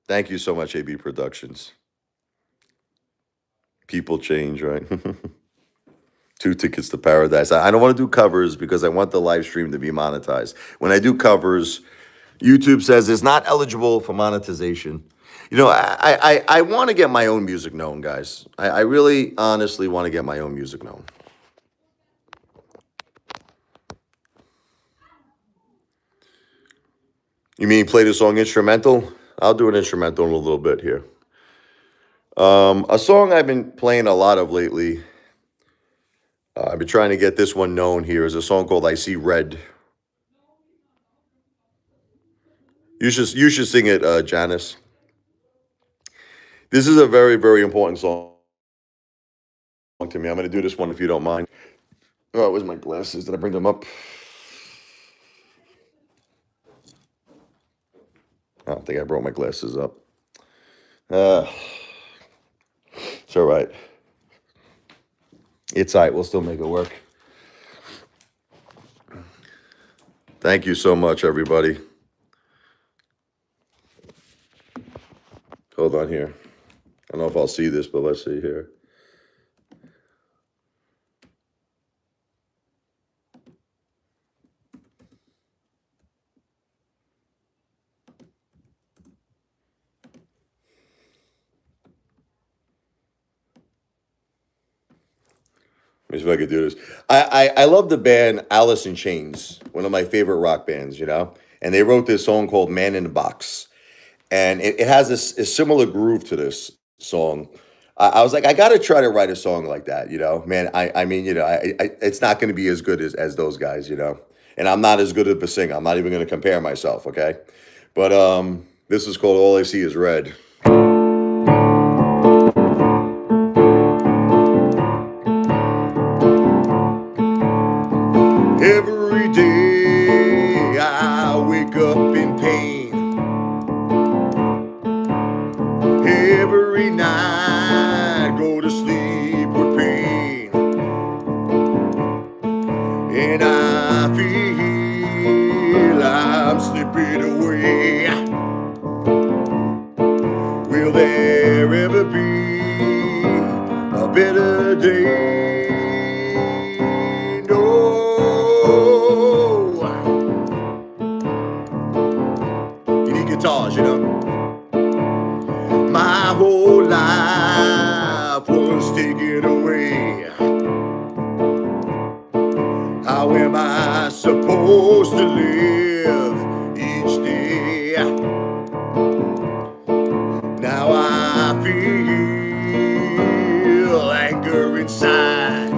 Thank you so much, AB Productions. People change, right? 2 tickets to paradise. I don't want to do covers because I want the live stream to be monetized. When I do covers, YouTube says it's not eligible for monetization. You know, I want to get my own music known, guys. I really, honestly want to get my own music known. You mean play the song instrumental? I'll do an instrumental in a little bit here. A song I've been playing a lot of lately, I've been trying to get this one known here, is a song called I See Red. You should sing it, Janice. This is a very, very important song to me. I'm going to do this one if you don't mind. Oh, where's my glasses? Did I bring them up? I don't think I brought my glasses up. It's all right. It's all right. We'll still make it work. Thank you so much, everybody. Hold on here. I don't know if I'll see this, but let's see here. Let me see if I could do this. I love the band Alice in Chains, one of my favorite rock bands, you know? And they wrote this song called Man in the Box. And it has a similar groove to this song. I was like, I got to try to write a song like that, you know? Man, I mean, you know, it's not going to be as good as those guys, you know? And I'm not as good of a singer. I'm not even going to compare myself, okay? But this is called All I See Is Red. Every day I wake up in pain. Every night go to sleep with pain. And I feel I'm slipping away. Will there ever be a better day? Guitars, you know. My whole life was taken away. How am I supposed to live each day? Now I feel anger inside.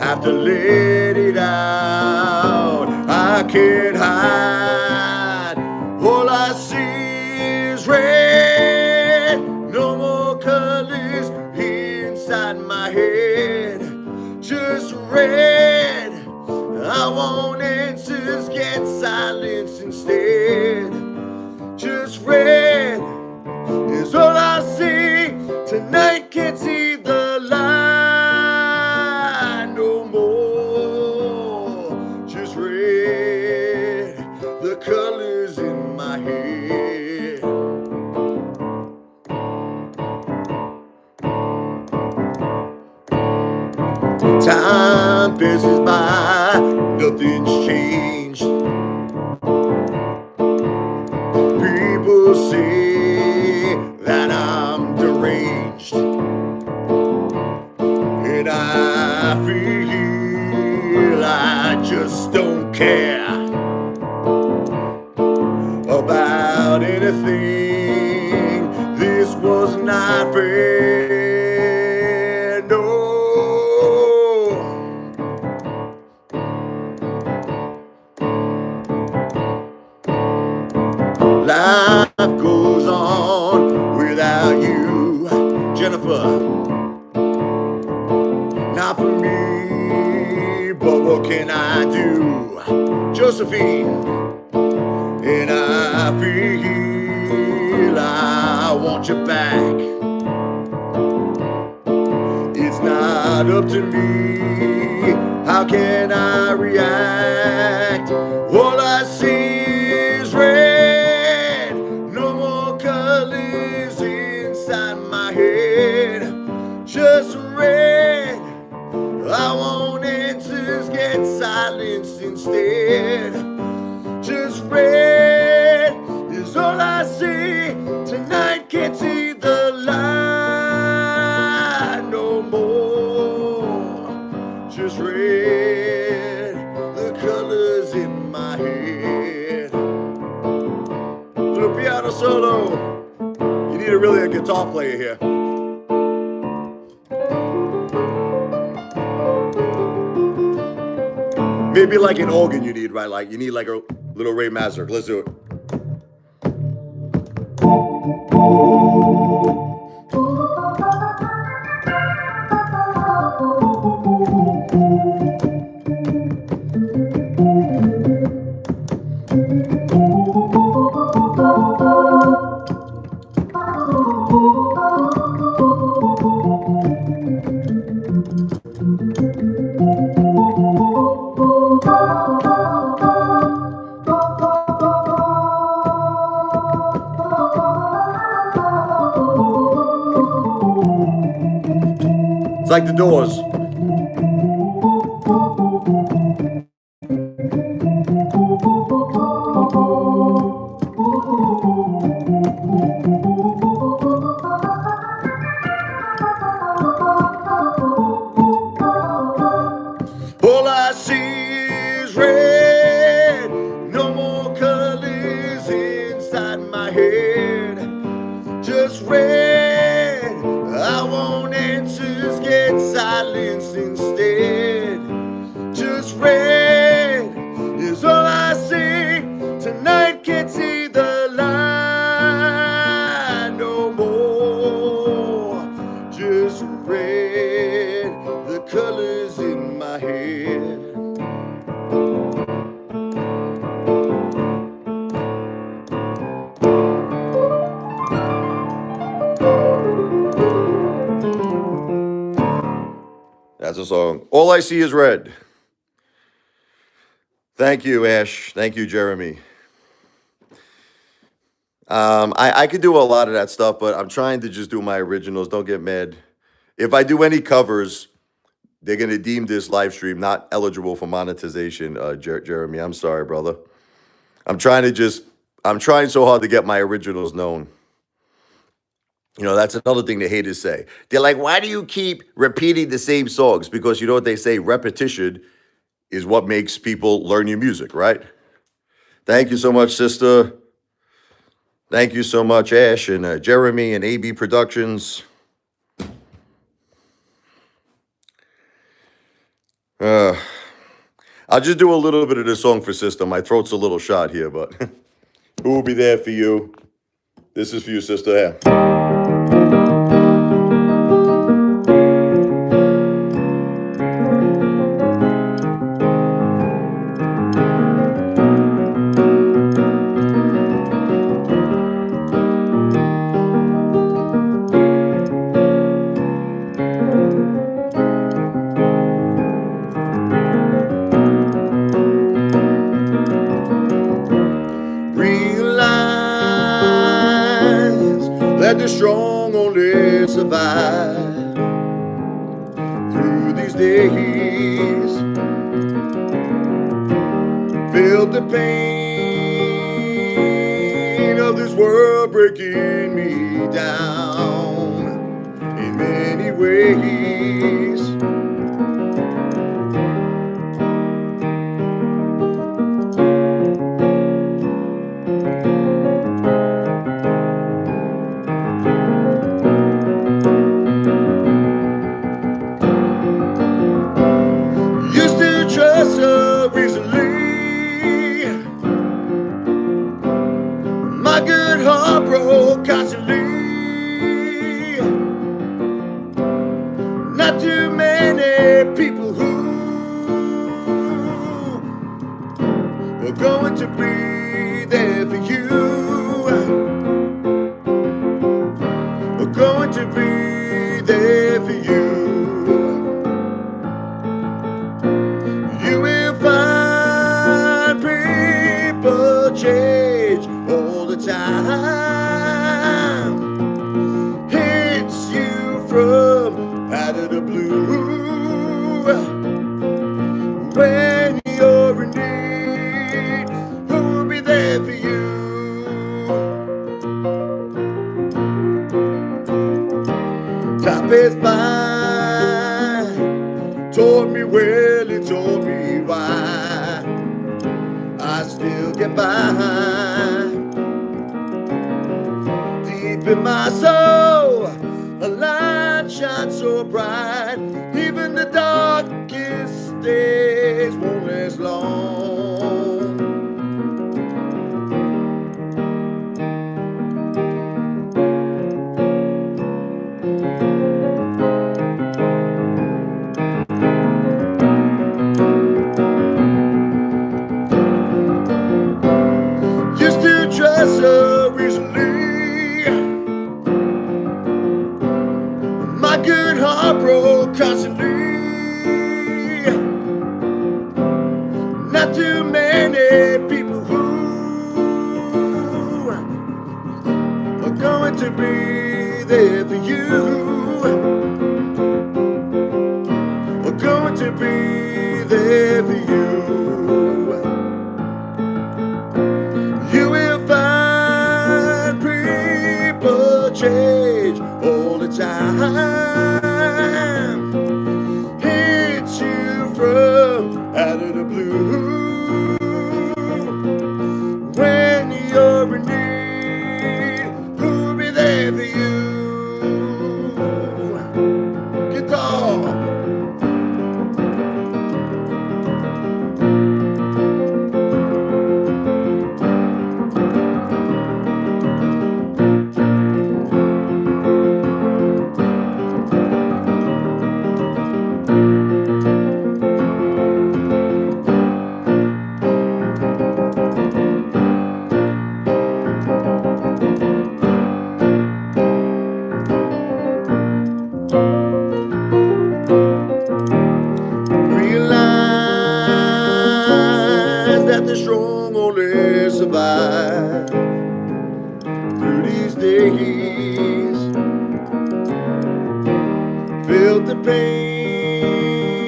Have to let it out. I can't hide. All I see is red. No more colors inside my head. Just red. I want answers, get silence instead. Just red is all I see. Tonight can't see the light no more. Just red. The colors in my head. Time passes by, nothing's changed. People say that I'm deranged, and And I feel I just don't care about anything. This was not fair, no. Life goes on without you, Jennifer. Not for me, but what can I do, Josephine? And I feel I want you back. It's not up to me. How can I react? All I see is red. No more colors inside my head. Just red. I want answers, get silence instead. Just red is all I see. Tonight can't see the light no more. Just red, the colors in my head. Little piano solo. You need a guitar player here. Maybe like an organ you need, right? Like you need like a little Ray Mazurk. Let's do it. It's like the Doors. All I see is red. No more colors inside my head. Just red. I want answers, get silence instead. Just red is all I see. Tonight can't see the light no more. Just red, the colors in my head. That's a song. All I See Is Red. Thank you, Ash. Thank you, Jeremy. I could do a lot of that stuff, but I'm trying to just do my originals. Don't get mad. If I do any covers, they're going to deem this live stream not eligible for monetization, Jeremy. I'm sorry, brother. I'm trying so hard to get my originals known. You know, that's another thing the haters say. They're like, why do you keep repeating the same songs? Because you know what they say, repetition is what makes people learn your music, right? Thank you so much, sister. Thank you so much, Ash and Jeremy and AB Productions. I'll just do a little bit of this song for sister. My throat's a little shot here, but who will be there for you? This is for you, sister. Yeah. That the strong only survive through these days. Felt the pain of this world breaking me down in many ways. too many people who are going to be there for you. Are going to be there for you. You will find people change all the time. Hits you from out of the blue. When you're in need, who will be there for you? Time passed by, taught me well, it taught me why I still get by. Deep in my soul, a light shines so bright. Even the darkest days won't last long. Used to trust so easily. My good heart broke constantly. Not too many people who are going to be there for you. Are going to be there for you. You will find people change all the time. Hits you from out of the blue. When you're in need, who'll be there for you? Guitar. Realize that the strong only survive through these days. Felt the pain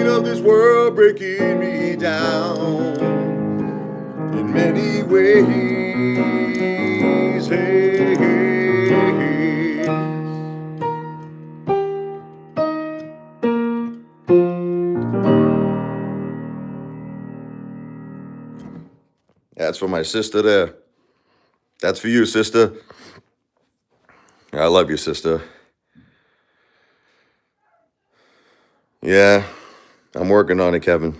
of this world breaking me down in many ways. Hey, hey, hey. That's for my sister there. That's for you, sister. I love you, sister. Yeah, I'm working on it, Kevin.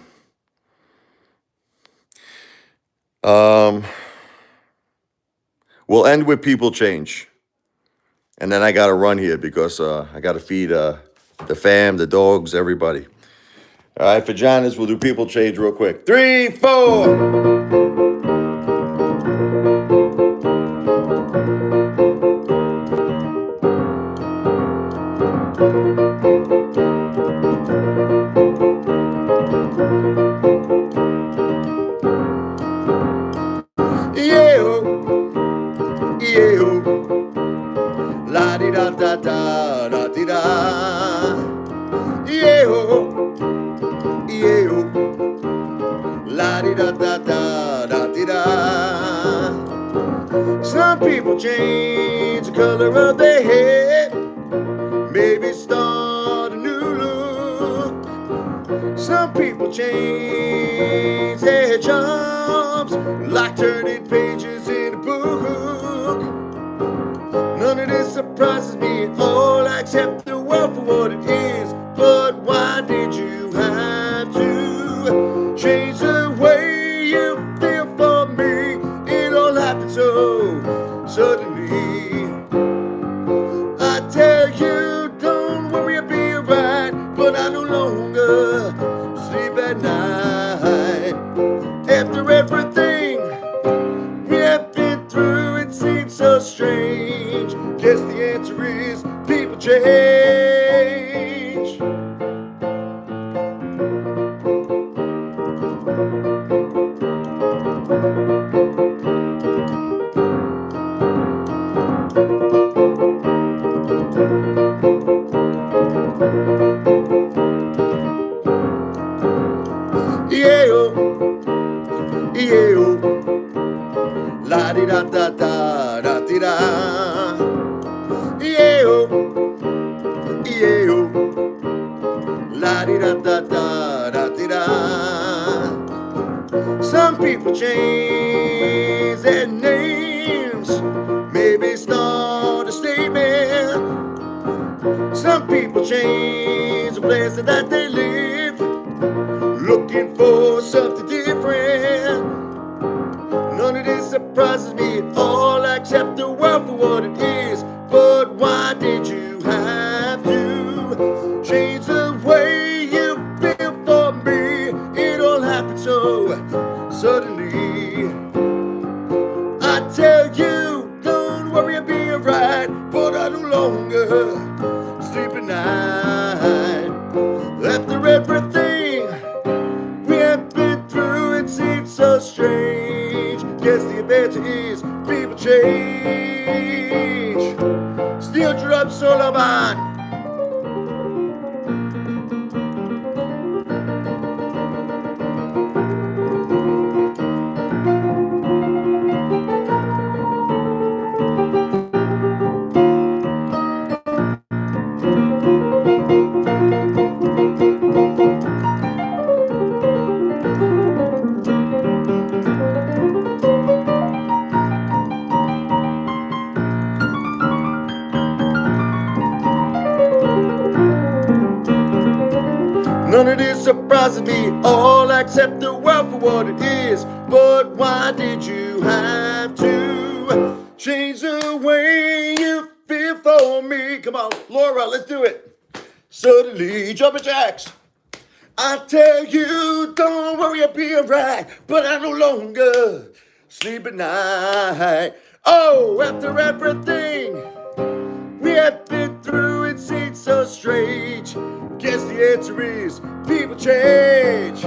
We'll end with people change. And then I got to run here because I got to feed the fam, the dogs, everybody. All right, for Jonas, we'll do people change real quick. 3, 4. La di da da da da di da. La di da da da da di da. Some people change the color of their hair, maybe start a new look. Some people change their jobs, like turning pages in a book. None of this surprises me at all. I accept the world for what it is. But why did you have to change the way you feel for me? It all happened so suddenly. I tell you, don't worry, I'll be around. Yeah-oh, yeah-oh, la-di-da-da-da-da-di-da. Yeah-oh, yeah-oh, la-di-da-da-da-da-di-da. Some people change their names, maybe start a statement. Some people change the place that they live, looking for something different. None of this surprises me at all. I accept the world for what it is. But why did you have to change the way you feel for me? It all happened so suddenly. I tell you, don't worry, I'll be alright. But I no longer sleep at night. After everything we have been through, it seems so strange. Guess the answer is people change. Steel drum Solomon. None of this surprises me all. I accept the world for what it is. But why did you have to change the way you feel for me? Come on, Laura, let's do it. Suddenly, jumping jacks. I tell you, don't worry, I'll be alright. But I no longer sleep at night. Oh, after everything we have been through, it seems so strange. Guess the answer is people change.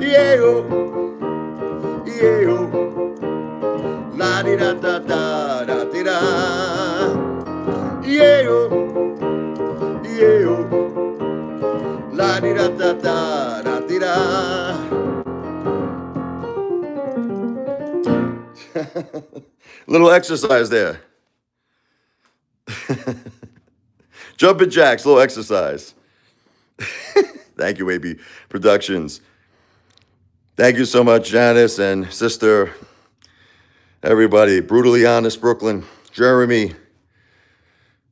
Yeah-oh, yeah-oh, la-di-da-da-da-da-di-da. Yeah-oh, yeah-oh, la-di-da-da-da-da-di-da. Little exercise there. Jumping jacks, little exercise. Thank you, AB Productions. Thank you so much, Janice and sister, everybody. Brutally Honest Brooklyn, Jeremy.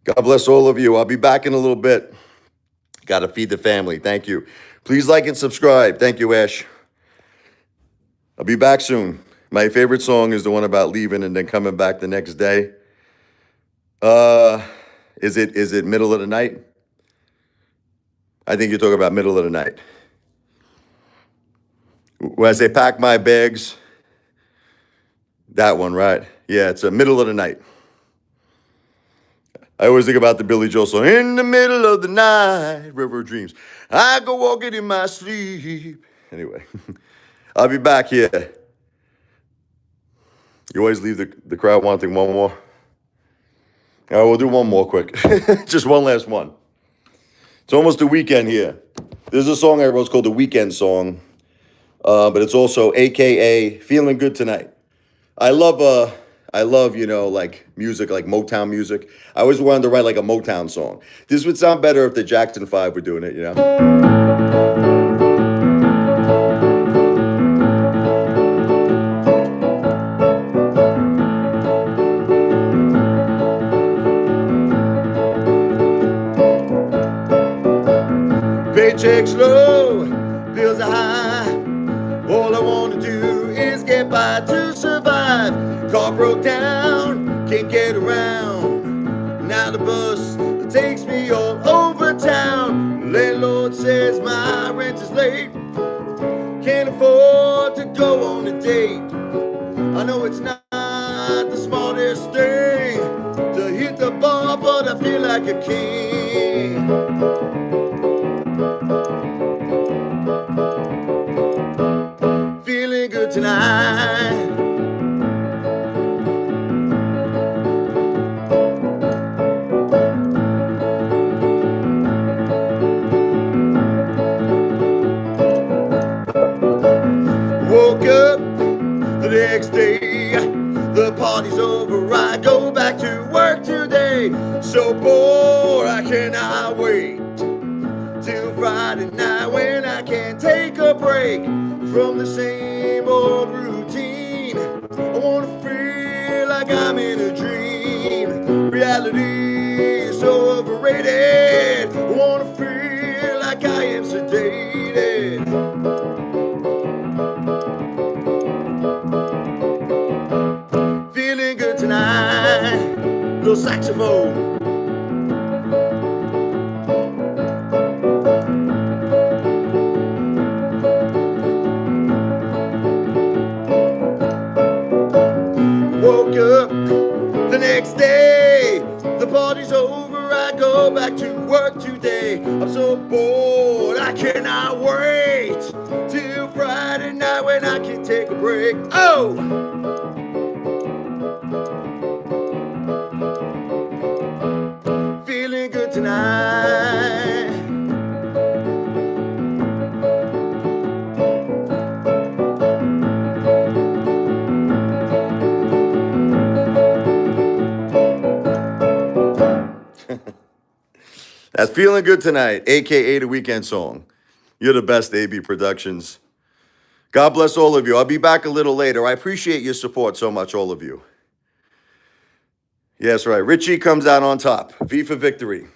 God bless all of you. I'll be back in a little bit. Got to feed the family. Thank you. Please like and subscribe. Thank you, Ash. I'll be back soon. My favorite song is the one about leaving and then coming back the next day. Is it middle of the night? I think you're talking about middle of the night. When I say pack my bags, that one, right? Yeah, it's a middle of the night. I always think about the Billy Joel song, in the middle of the night, River of Dreams. I go walking in my sleep. Anyway, I'll be back here. You always leave the crowd wanting one more. All right, we'll do one more quick. Just one last one. It's almost the weekend here. There's a song I wrote called The Weekend Song, but it's also AKA Feeling Good Tonight. I love, like music, like Motown music. I always wanted to write like a Motown song. This would sound better if the Jackson 5 were doing it, you know? Paychecks low, bills are high. All I want to do is get by to survive. Car broke down, can't get around. Now the bus takes me all over town. Landlord says my rent is late. Can't afford to go on a date. I know it's not the smartest thing to hit the bar, but I feel like a king. Feeling good tonight. Woke up the next day, the party's over, I go back to work today. So bored, I cannot wait till Friday night when I can take a break from the same old routine. I wanna feel like I'm in a dream. Reality is so overrated. I wanna feel like I am sedated. Feeling good tonight, little saxophone. Woke up the next day, the party's over, I go back to work today. I'm so bored, I cannot wait till Friday night when I can take a break. Oh! Feeling good tonight. That's Feeling Good Tonight, aka the weekend song. You're the best, AB Productions. God bless all of you. I'll be back a little later. I appreciate your support so much, all of you. Yes, right. Richie comes out on top. V for victory.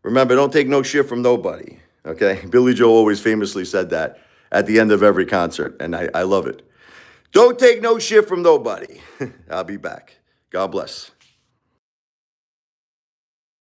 Remember, don't take no shit from nobody. Okay? Billy Joel always famously said that at the end of every concert, and I love it. Don't take no shit from nobody. I'll be back. God bless.